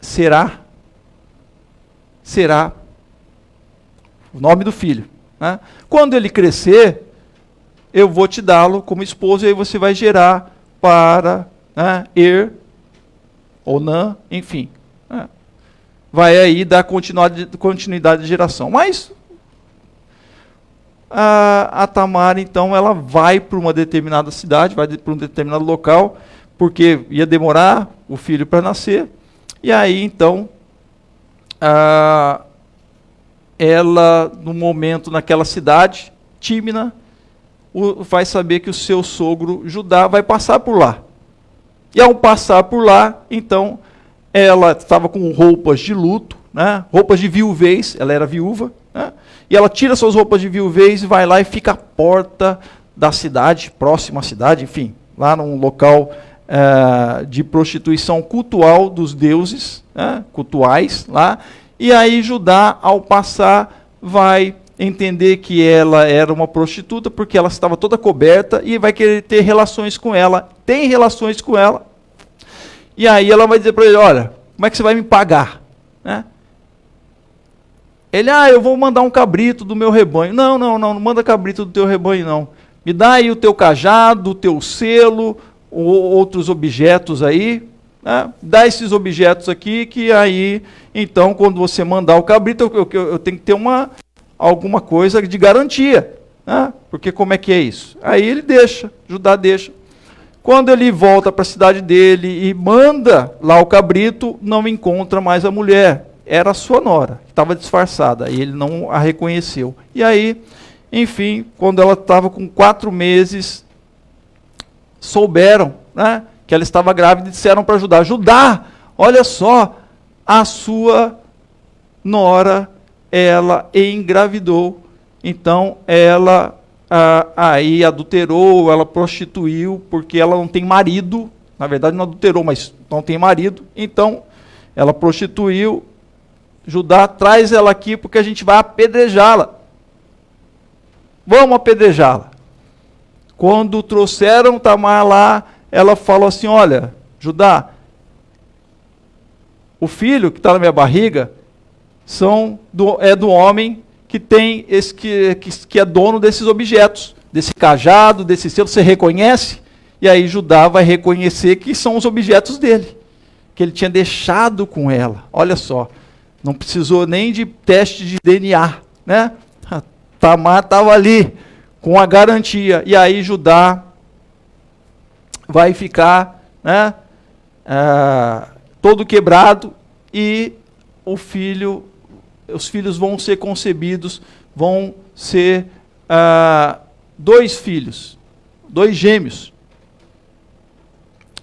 será o nome do filho. Né? Quando ele crescer, eu vou te dá-lo como esposo, e aí você vai gerar para Er, Onã, enfim. Né? Vai aí dar continuidade de geração. Mas a Tamar, então, ela vai para uma determinada cidade, vai para um determinado local, porque ia demorar o filho para nascer. E aí, então, ela, no momento, naquela cidade, Tímina, vai saber que o seu sogro Judá vai passar por lá. E ao passar por lá, então, ela estava com roupas de luto, né, roupas de viuvez, ela era viúva, né, e ela tira suas roupas de viuvez e vai lá e fica à porta da cidade, próxima à cidade, enfim, lá num local de prostituição cultual dos deuses, né, cultuais lá, e aí Judá, ao passar, vai entender que ela era uma prostituta, porque ela estava toda coberta, e vai querer ter relações com ela, tem relações com ela, e aí ela vai dizer para ele, olha, como é que você vai me pagar? Né? Ele, eu vou mandar um cabrito do meu rebanho. Não manda cabrito do teu rebanho, não. Me dá aí o teu cajado, o teu selo, ou outros objetos aí, né? Dá esses objetos aqui, que aí, então, quando você mandar o cabrito, eu tenho que ter alguma coisa de garantia, né? Porque como é que é isso? Aí ele deixa, Judá deixa. Quando ele volta para a cidade dele e manda lá o cabrito, não encontra mais a mulher. Era a sua nora, que estava disfarçada, e ele não a reconheceu. E aí, enfim, quando ela estava com 4 meses, souberam, né, que ela estava grávida e disseram para Judá, Judá, olha só, a sua nora, ela engravidou. Então, ela aí adulterou, ela prostituiu, porque ela não tem marido, na verdade não adulterou, mas não tem marido, então ela prostituiu. Judá, traz ela aqui porque a gente vai apedrejá-la. Vamos apedrejá-la. Quando trouxeram Tamar lá, ela falou assim, olha, Judá, o filho que está na minha barriga é do homem que tem que é dono desses objetos, desse cajado, desse selo, você reconhece? E aí Judá vai reconhecer que são os objetos dele, que ele tinha deixado com ela. Olha só, não precisou nem de teste de DNA, né? Tamar estava ali com a garantia. E aí Judá vai ficar, né, todo quebrado, e os filhos vão ser concebidos, vão ser 2 filhos, 2 gêmeos,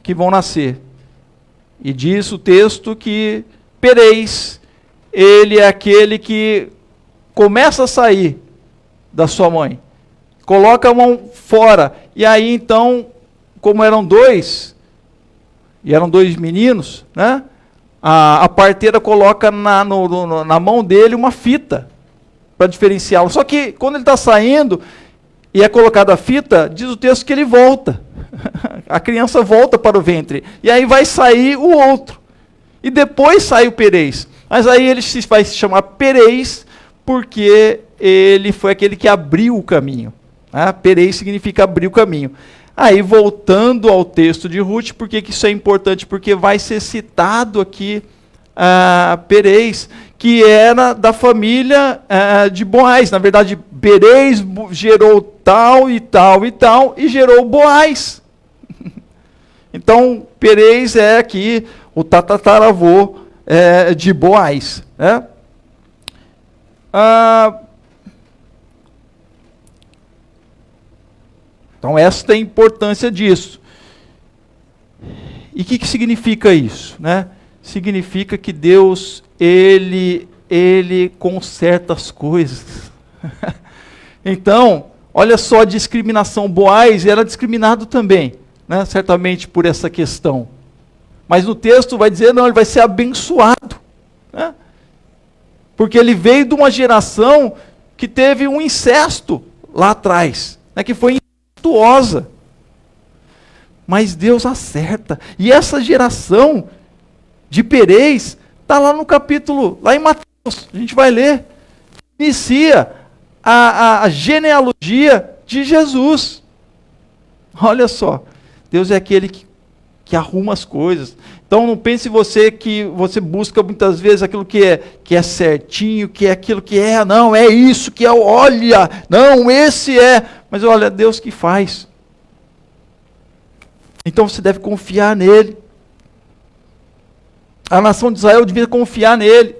que vão nascer. E diz o texto que Perez, ele é aquele que começa a sair da sua mãe, coloca a mão fora. E aí então, como eram dois, e eram dois meninos, né? A parteira coloca na mão dele uma fita para diferenciá-lo. Só que quando ele está saindo e é colocada a fita, diz o texto que ele volta. A criança volta para o ventre. E aí vai sair o outro. E depois sai o Perez. Mas aí ele vai se chamar Perez porque ele foi aquele que abriu o caminho. Perez significa abrir o caminho. Aí, voltando ao texto de Ruth, por que isso é importante? Porque vai ser citado aqui Perez, que era da família de Boaz. Na verdade, Perez gerou tal e tal e tal, e gerou Boaz. Então, Perez é aqui o tataravô de Boaz. Né? Então, esta é a importância disso. E o que significa isso? Né? Significa que Deus, Ele conserta as coisas. Então, olha só a discriminação. Boaz era discriminado também, né? Certamente por essa questão. Mas no texto vai dizer, não, ele vai ser abençoado. Né? Porque ele veio de uma geração que teve um incesto lá atrás, né? Que foi incestuosa. Mas Deus acerta. E essa geração de Perez está lá no capítulo, lá em Mateus, a gente vai ler. Inicia a genealogia de Jesus. Olha só, Deus é aquele que arruma as coisas. Então não pense você que você busca muitas vezes aquilo que é certinho, que é aquilo que é, não, é isso que é, olha, não, esse é. Mas olha, Deus que faz. Então você deve confiar nele. A nação de Israel devia confiar nele,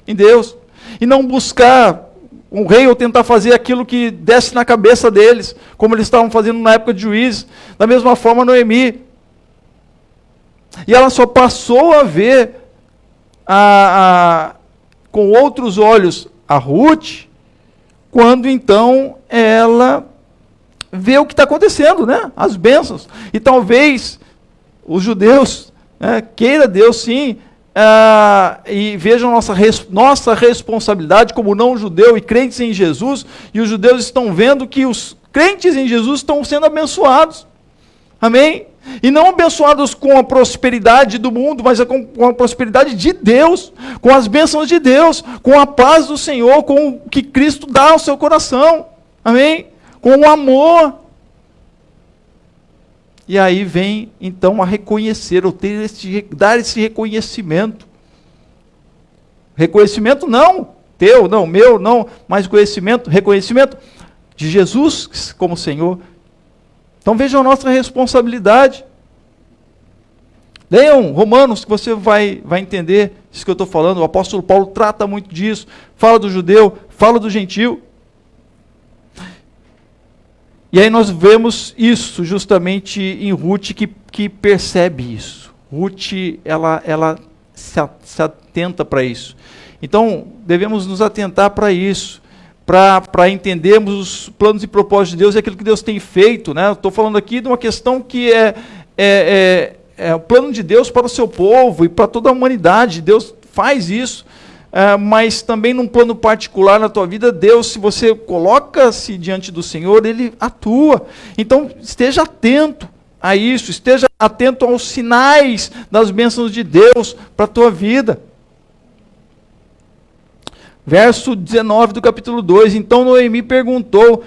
em Deus, e não buscar um rei ou tentar fazer aquilo que desce na cabeça deles, como eles estavam fazendo na época de Juízes. Da mesma forma, Noemi. E ela só passou a ver com outros olhos a Ruth, quando então ela vê o que está acontecendo, né? As bênçãos. E talvez os judeus, né, queira Deus sim, e vejam nossa responsabilidade como não judeu e crentes em Jesus, e os judeus estão vendo que os crentes em Jesus estão sendo abençoados. Amém? E não abençoados com a prosperidade do mundo, mas com a prosperidade de Deus, com as bênçãos de Deus, com a paz do Senhor, com o que Cristo dá ao seu coração. Amém? Com o amor. E aí vem, então, a reconhecer, ou dar esse reconhecimento. Reconhecimento não teu, não meu, não, mas reconhecimento de Jesus como Senhor. Então vejam a nossa responsabilidade. Leiam Romanos, que você vai entender isso que eu estou falando. O apóstolo Paulo trata muito disso. Fala do judeu, fala do gentil. E aí nós vemos isso justamente em Ruth, que percebe isso. Ruth, ela se atenta para isso. Então, devemos nos atentar para isso, para entendermos os planos e propósitos de Deus e aquilo que Deus tem feito. Né? Estou falando aqui de uma questão que é o plano de Deus para o seu povo e para toda a humanidade. Deus faz isso. Mas também num plano particular na tua vida, Deus, se você coloca-se diante do Senhor, Ele atua. Então, esteja atento a isso, esteja atento aos sinais das bênçãos de Deus para a tua vida. Verso 19 do capítulo 2, então Noemi perguntou,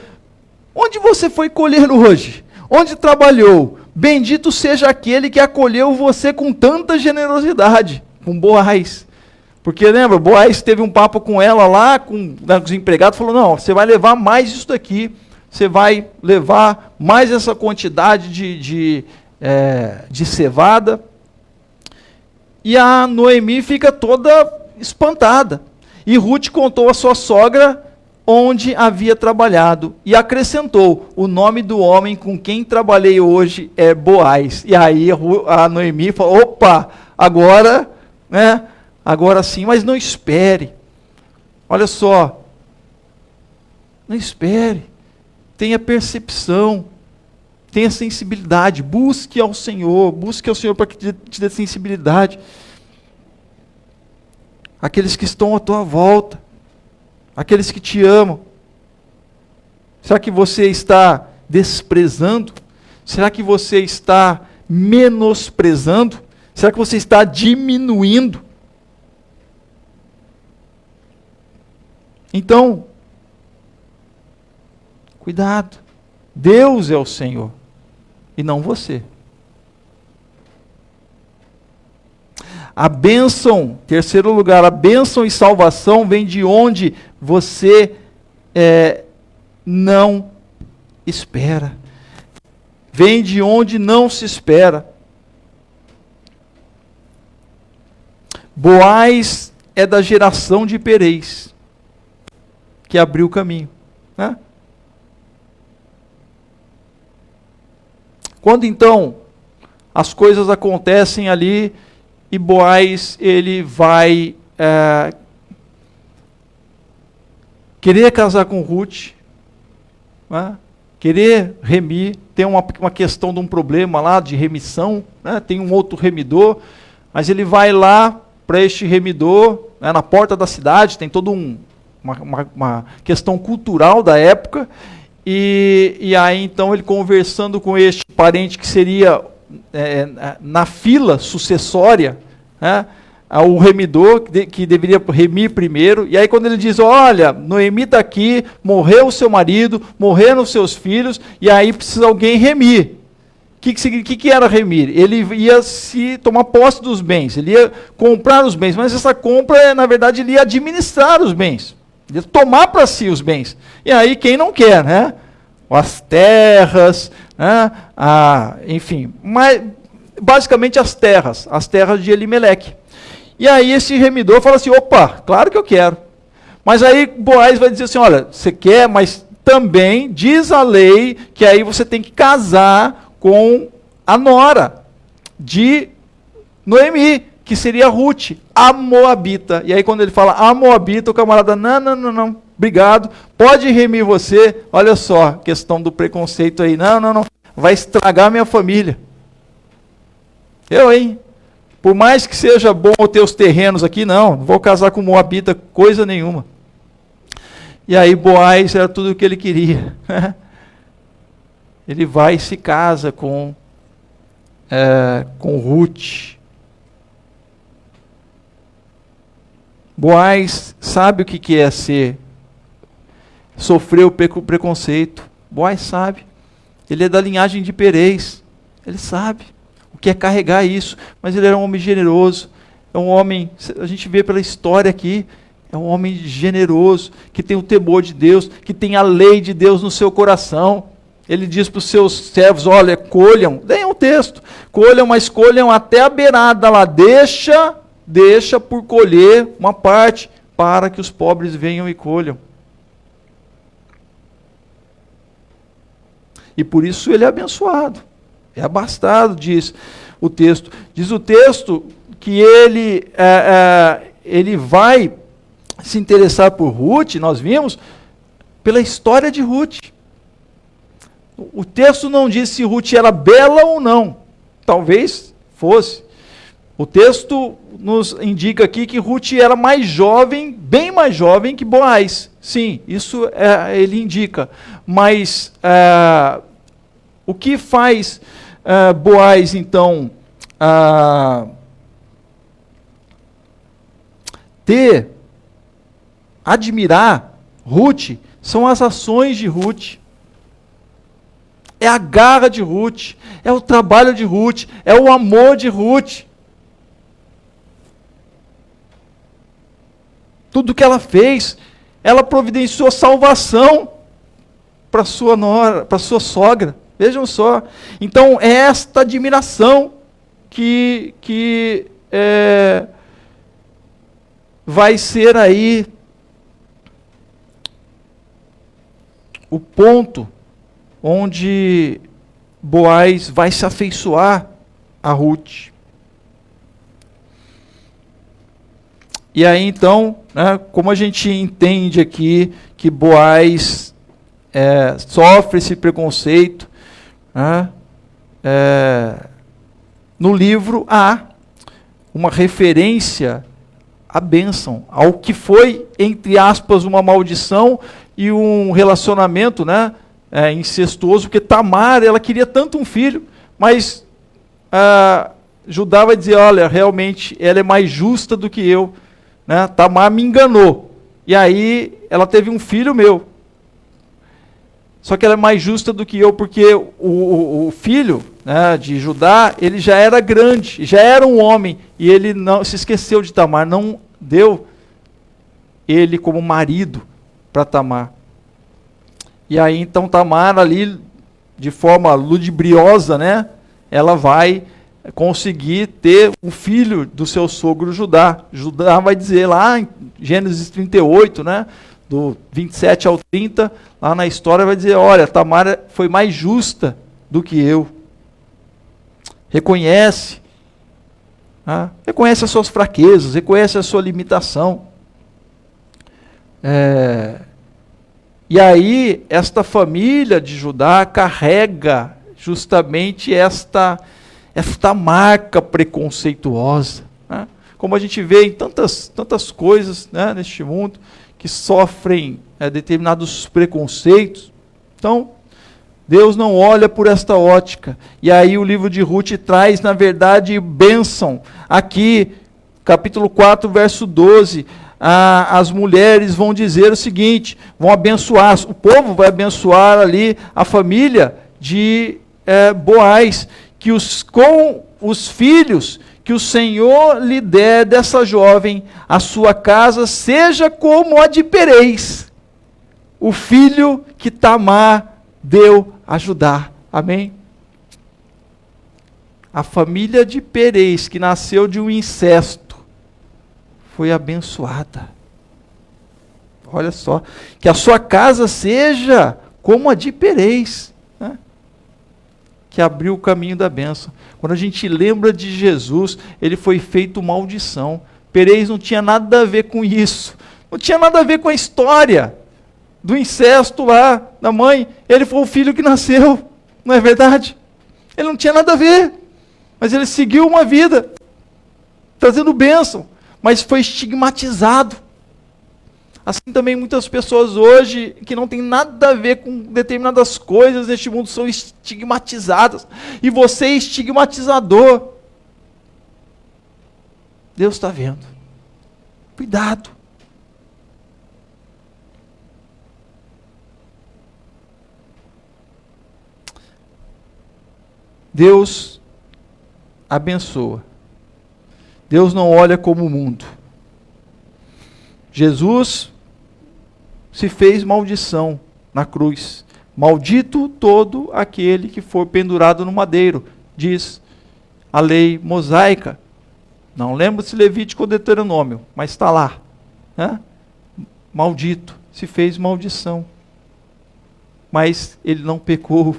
onde você foi colher hoje? Onde trabalhou? Bendito seja aquele que acolheu você com tanta generosidade, com Boaz. Porque lembra, Boaz teve um papo com ela lá, com os empregados, falou, não, você vai levar mais isso daqui, você vai levar mais essa quantidade de cevada. E a Noemi fica toda espantada. E Ruth contou à sua sogra onde havia trabalhado, e acrescentou, o nome do homem com quem trabalhei hoje é Boaz. E aí a Noemi falou, opa, agora, né? Agora sim, mas não espere. Olha só. Não espere. tenha percepção, tenha sensibilidade, busque ao Senhor para que te dê sensibilidade. Aqueles que estão à tua volta, aqueles que te amam. Será que você está desprezando? Será que você está menosprezando? Será que você está diminuindo? Então, cuidado. Deus é o Senhor e não você. A bênção, terceiro lugar, a bênção e salvação vem de onde você não espera. Vem de onde não se espera. Boaz é da geração de Perez, que abriu o caminho, né? Quando então as coisas acontecem ali e Boaz ele vai querer casar com Ruth, né? Querer remir, tem uma questão de um problema lá de remissão, né? Tem um outro remidor, mas ele vai lá para este remidor, né, na porta da cidade, tem toda uma questão cultural da época, e aí então ele conversando com este parente que seria na fila sucessória, né, o remidor que deveria remir primeiro, e aí quando ele diz, olha, Noemi está aqui, morreu o seu marido, morreram os seus filhos, e aí precisa alguém remir. O que era remir? Ele ia se tomar posse dos bens, ele ia comprar os bens, mas essa compra, na verdade, ele ia administrar os bens, ele ia tomar para si os bens. E aí quem não quer, né? As terras, né? Enfim, mas basicamente as terras de Elimeleque. E aí esse remidor fala assim, opa, claro que eu quero. Mas aí Boaz vai dizer assim, olha, você quer, mas também diz a lei que aí você tem que casar com a nora de Noemi, que seria Ruth, a Moabita. E aí quando ele fala a Moabita, o camarada, não, obrigado, pode remir você, olha só, questão do preconceito aí, não, vai estragar minha família. Hein? Por mais que seja bom ter os terrenos aqui, não vou casar com Moabita, coisa nenhuma. E aí Boaz era tudo o que ele queria. Ele vai e se casa com Ruth. Boaz sabe o que é sofrer o preconceito. Boaz sabe. Ele é da linhagem de Perez. Ele sabe o que é carregar isso. Mas ele era um homem generoso. É um homem, a gente vê pela história aqui, é um homem generoso, que tem o temor de Deus, que tem a lei de Deus no seu coração. Ele diz para os seus servos, olha, colham, deem um texto, colham, mas colham até a beirada lá, deixa por colher uma parte, para que os pobres venham e colham. E por isso ele é abençoado, é abastado, diz o texto. Diz o texto que ele vai se interessar por Ruth, nós vimos, pela história de Ruth. O texto não diz se Ruth era bela ou não. Talvez fosse. O texto nos indica aqui que Ruth era mais jovem, bem mais jovem que Boaz. Sim, isso ele indica. Mas o que faz Boaz, então, admirar Ruth, são as ações de Ruth. É a garra de Ruth, é o trabalho de Ruth, é o amor de Ruth. Tudo que ela fez, ela providenciou salvação para sua nora, para sua sogra. Vejam só. Então, é esta admiração que vai ser aí o ponto onde Boaz vai se afeiçoar a Ruth. E aí então, né, como a gente entende aqui que Boaz sofre esse preconceito. Né? No livro há uma referência à bênção, ao que foi, entre aspas, uma maldição e um relacionamento, né, incestuoso, porque Tamar, ela queria tanto um filho, mas Judá vai dizer, olha, realmente ela é mais justa do que eu, né? Tamar me enganou, e aí ela teve um filho meu, só que ela é mais justa do que eu, porque o filho, né, de Judá, ele já era grande, já era um homem, e ele não se esqueceu de Tamar, não deu ele como marido para Tamar. E aí então Tamar ali, de forma ludibriosa, né, ela vai conseguir ter um filho do seu sogro Judá. Judá vai dizer lá em Gênesis 38, né, do 27 ao 30, lá na história vai dizer, olha, Tamar foi mais justa do que eu. Reconhece as suas fraquezas, reconhece a sua limitação. E aí, esta família de Judá carrega justamente esta marca preconceituosa, né? Como a gente vê em tantas coisas, né, neste mundo, que sofrem determinados preconceitos. Então, Deus não olha por esta ótica. E aí o livro de Ruth traz, na verdade, bênção. Aqui, capítulo 4, verso 12, as mulheres vão dizer o seguinte, vão abençoar, o povo vai abençoar ali a família de Boaz, que com os filhos que o Senhor lhe der dessa jovem, a sua casa seja como a de Perez, o filho que Tamar deu a Judá. Amém? A família de Perez, que nasceu de um incesto, foi abençoada. Olha só, que a sua casa seja como a de Perez, né? Que abriu o caminho da bênção. Quando a gente lembra de Jesus, ele foi feito maldição. Perez não tinha nada a ver com isso, não tinha nada a ver com a história do incesto lá da mãe. Ele foi o filho que nasceu, não é verdade? Ele não tinha nada a ver, mas ele seguiu uma vida trazendo bênção, mas foi estigmatizado. Assim também muitas pessoas hoje, que não tem nada a ver com determinadas coisas neste mundo, são estigmatizadas. E você é estigmatizador. Deus está vendo. Cuidado. Deus abençoa. Deus não olha como o mundo. Jesus se fez maldição na cruz. Maldito todo aquele que for pendurado no madeiro, diz a lei mosaica. Não lembro se Levítico ou Deuteronômio, mas está lá. Né? Maldito, se fez maldição. Mas ele não pecou.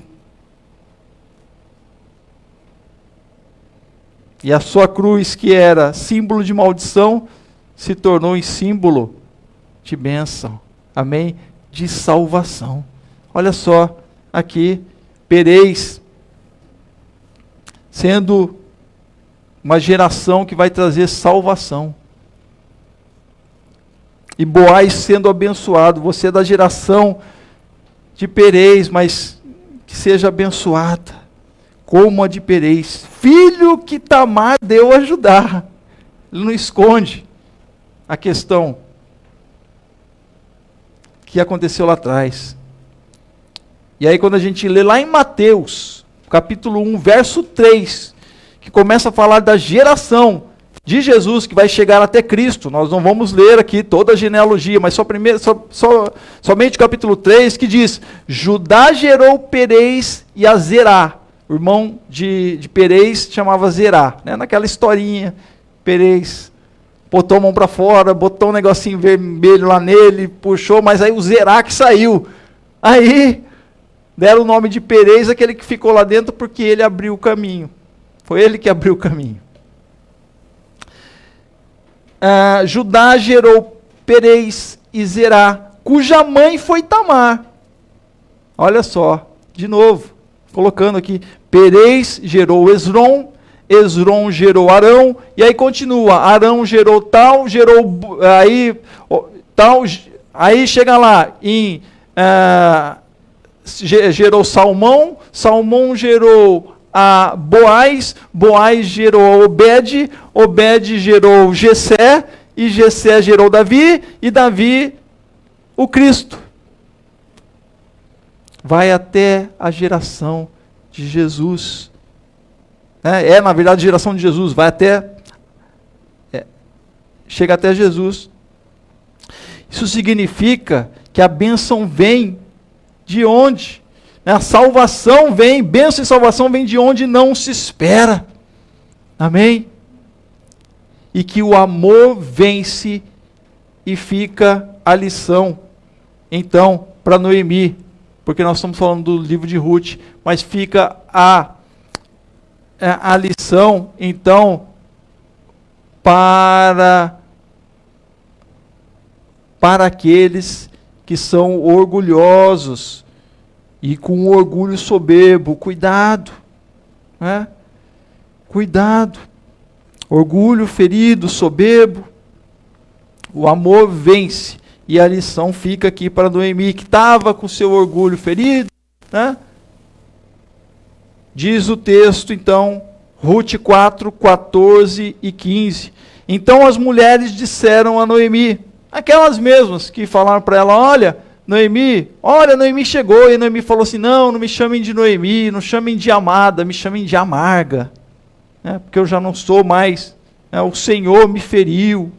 E a sua cruz, que era símbolo de maldição, se tornou em símbolo de bênção. Amém? De salvação. Olha só, aqui, Perez, sendo uma geração que vai trazer salvação. E Boaz sendo abençoado. Você é da geração de Perez, mas que seja abençoada, como a de Perez. Filho que Tamar deu a Judá. Ele não esconde a questão que aconteceu lá atrás. E aí quando a gente lê lá em Mateus, capítulo 1, verso 3, que começa a falar da geração de Jesus que vai chegar até Cristo. Nós não vamos ler aqui toda a genealogia, mas somente o capítulo 3, que diz: Judá gerou Perez e a Zerá. O irmão de Perez chamava Zerá, né? Naquela historinha, Perez botou a mão para fora, botou um negocinho vermelho lá nele, puxou, mas aí o Zerá que saiu. Aí deram o nome de Perez, aquele que ficou lá dentro, porque ele abriu o caminho. Foi ele que abriu o caminho. Judá gerou Perez e Zerá, cuja mãe foi Tamar. Olha só, de novo, colocando aqui, Perez gerou Esrom, Esrom gerou Arão, e aí continua, Arão gerou tal, aí chega lá em gerou Salmão, Salmão gerou a Boaz, Boaz gerou Obed, Obed gerou Jessé, e Jessé gerou Davi, e Davi o Cristo. Vai até a geração de Jesus. Na verdade, a geração de Jesus, vai até... chega até Jesus. Isso significa que a bênção vem de onde? A salvação vem, bênção e salvação vem de onde não se espera. Amém? E que o amor vence e fica a lição. Então, para Noemi, porque nós estamos falando do livro de Ruth, mas fica a lição, então, para aqueles que são orgulhosos e com orgulho soberbo. Cuidado, né? Cuidado. Orgulho ferido, soberbo, o amor vence. E a lição fica aqui para Noemi, que estava com seu orgulho ferido, né? Diz o texto, então, Ruth 4, 14 e 15. Então as mulheres disseram a Noemi, aquelas mesmas que falaram para ela, olha, Noemi chegou, e Noemi falou assim, não me chamem de Noemi, não chamem de amada, me chamem de amarga, né? Porque eu já não sou mais, né? O Senhor me feriu.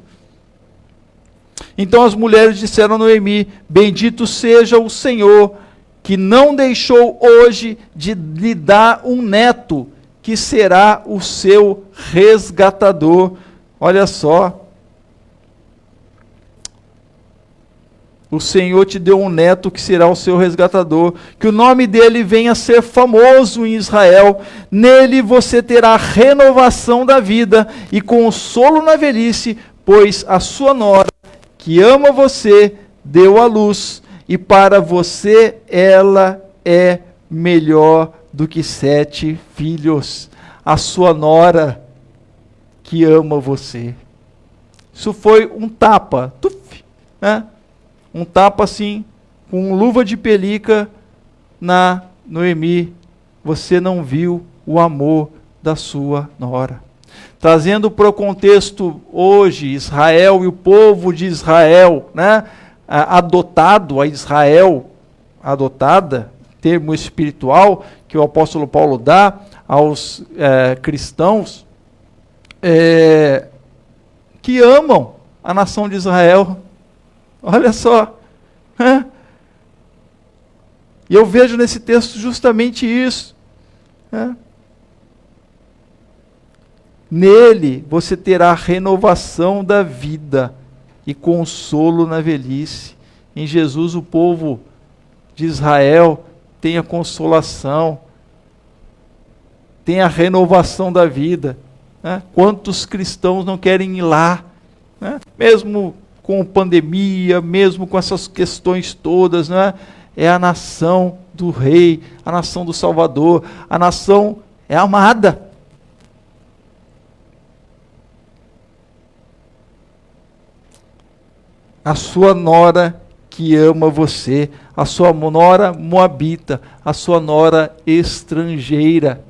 Então as mulheres disseram a Noemi, bendito seja o Senhor, que não deixou hoje de lhe dar um neto, que será o seu resgatador. Olha só, o Senhor te deu um neto que será o seu resgatador, que o nome dele venha a ser famoso em Israel, nele você terá renovação da vida e consolo na velhice, pois a sua nora, que ama você, deu à luz, e para você ela é melhor do que 7 filhos. A sua nora, que ama você. Isso foi um tapa, né? Um tapa assim, com luva de pelica na Noemi. Você não viu o amor da sua nora. Trazendo para o contexto hoje, Israel e o povo de Israel, né? Adotado a Israel, adotada, termo espiritual que o apóstolo Paulo dá aos cristãos que amam a nação de Israel. Olha só. E eu vejo nesse texto justamente isso. Nele você terá renovação da vida e consolo na velhice. Em Jesus o povo de Israel tem a consolação, tem a renovação da vida. Quantos cristãos não querem ir lá? Mesmo com pandemia, mesmo com essas questões todas, é a nação do Rei, a nação do Salvador, a nação é amada. A sua nora que ama você, a sua nora moabita, a sua nora estrangeira.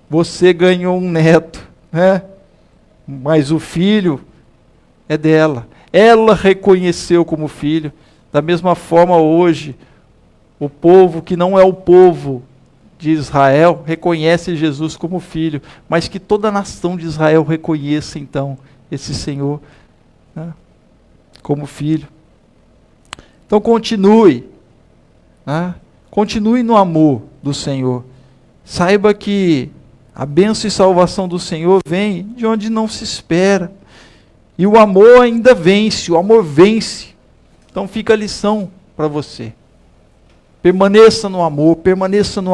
Você ganhou um neto, mas o filho é dela. Ela reconheceu como filho. Da mesma forma hoje, o povo que não é o povo de Israel reconhece Jesus como filho, mas que toda a nação de Israel reconheça então esse Senhor como filho. Então continue, continue no amor do Senhor. Saiba que a bênção e salvação do Senhor vem de onde não se espera. E o amor ainda vence, o amor vence. Então fica a lição para você. Permaneça no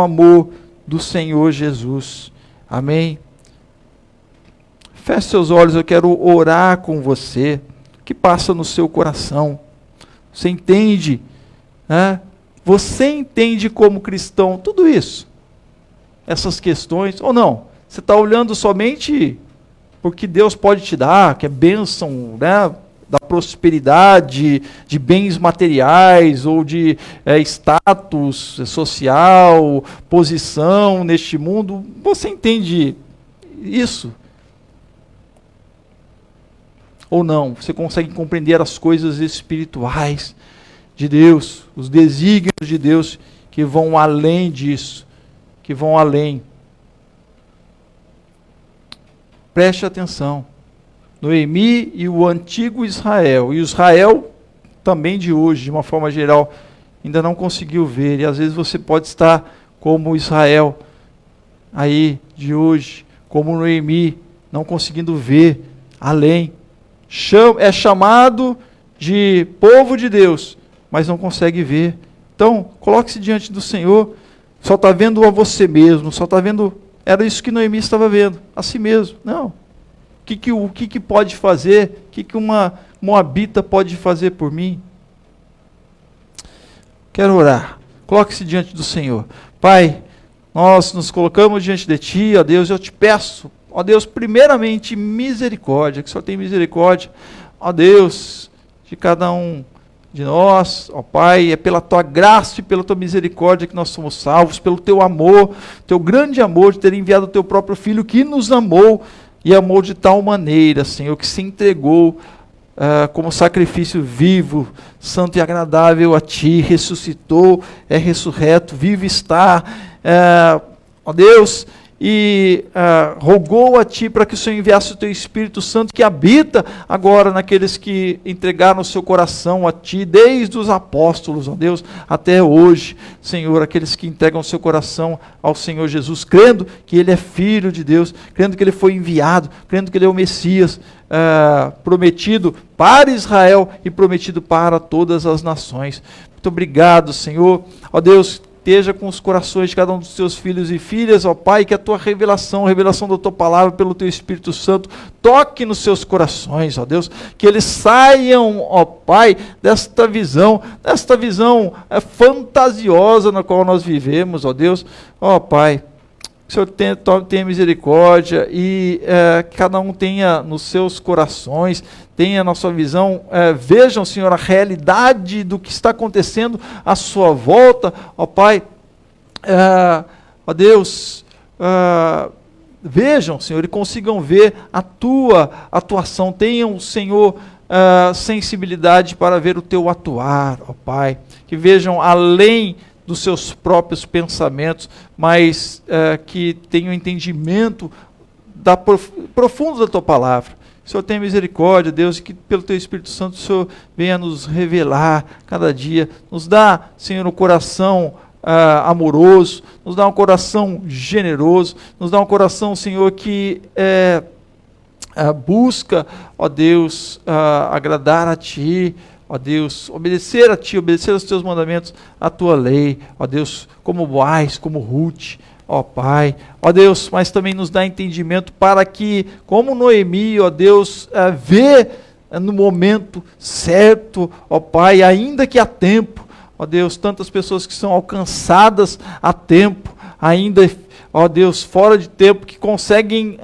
amor do Senhor Jesus. Amém? Feche seus olhos, eu quero orar com você. O que passa no seu coração? Você entende né? Você entende como cristão tudo isso? Essas questões, ou não? Você está olhando somente porque Deus pode te dar, que é bênção, né, da prosperidade, de bens materiais, ou de status social, posição neste mundo. Você entende isso? Ou não? Você consegue compreender as coisas espirituais de Deus, os desígnios de Deus que vão além disso, que vão além. Preste atenção. Noemi e o antigo Israel, e o Israel também de hoje, de uma forma geral, ainda não conseguiu ver, e às vezes você pode estar como Israel aí de hoje, como Noemi, não conseguindo ver além. É chamado de povo de Deus, mas não consegue ver. Então, coloque-se diante do Senhor, só está vendo a você mesmo, só está vendo, era isso que Noemi estava vendo, a si mesmo. Não. O que pode fazer? O que uma moabita pode fazer por mim? Quero orar. Coloque-se diante do Senhor. Pai, nós nos colocamos diante de Ti, ó Deus, eu te peço, ó Deus, primeiramente misericórdia, que o Senhor tem misericórdia, ó Deus, de cada um de nós, ó Pai, é pela Tua graça e pela Tua misericórdia que nós somos salvos, pelo Teu amor, Teu grande amor de ter enviado o Teu próprio Filho que nos amou, e amou de tal maneira, Senhor, que se entregou como sacrifício vivo, santo e agradável a Ti, ressuscitou, é ressurreto, vivo está, ó Deus, e rogou a Ti para que o Senhor enviasse o Teu Espírito Santo que habita agora naqueles que entregaram o seu coração a Ti, desde os apóstolos, ó Deus, até hoje, Senhor, aqueles que entregam o seu coração ao Senhor Jesus, crendo que Ele é Filho de Deus, crendo que Ele foi enviado, crendo que Ele é o Messias, prometido para Israel e prometido para todas as nações. Muito obrigado, Senhor, ó Deus, esteja com os corações de cada um dos teus filhos e filhas, ó Pai, que a tua revelação da tua palavra pelo teu Espírito Santo, toque nos seus corações, ó Deus, que eles saiam, ó Pai, desta visão fantasiosa na qual nós vivemos, ó Deus, ó Pai, que o Senhor tenha misericórdia e que cada um tenha nos seus corações, tenha na sua visão, vejam, Senhor, a realidade do que está acontecendo à sua volta, ó Pai, ó Deus, vejam, Senhor, e consigam ver a Tua atuação, tenham, Senhor, sensibilidade para ver o Teu atuar, ó Pai, que vejam além dos seus próprios pensamentos, mas que tenham entendimento profundo da Tua palavra. O Senhor tenha misericórdia, Deus, e que pelo Teu Espírito Santo o Senhor venha nos revelar cada dia, nos dá, Senhor, um coração amoroso, nos dá um coração generoso, nos dá um coração, Senhor, que busca, ó Deus, agradar a Ti, ó Deus, obedecer a Ti, obedecer aos Teus mandamentos, a Tua lei, ó Deus, como Boaz, como Ruth, ó Pai, ó Deus, mas também nos dá entendimento para que, como Noemi, ó Deus, vê no momento certo, ó Pai, ainda que há tempo, ó Deus, tantas pessoas que são alcançadas a tempo, ainda, ó Deus, fora de tempo, que conseguem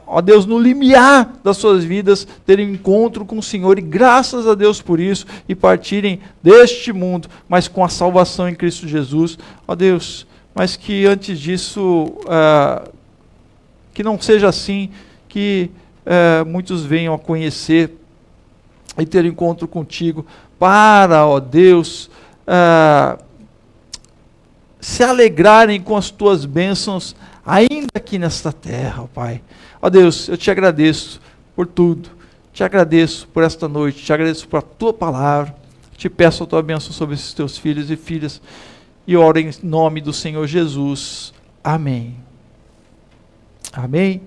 ó Deus, no limiar das suas vidas, terem um encontro com o Senhor, e graças a Deus por isso, e partirem deste mundo, mas com a salvação em Cristo Jesus, ó Deus, mas que antes disso, que não seja assim, que muitos venham a conhecer e ter encontro contigo, para, ó Deus, se alegrarem com as Tuas bênçãos, ainda aqui nesta terra, ó Pai. Ó Deus, eu Te agradeço por tudo, Te agradeço por esta noite, Te agradeço por a Tua palavra, Te peço a Tua bênção sobre esses Teus filhos e filhas, e oro em nome do Senhor Jesus. Amém. Amém.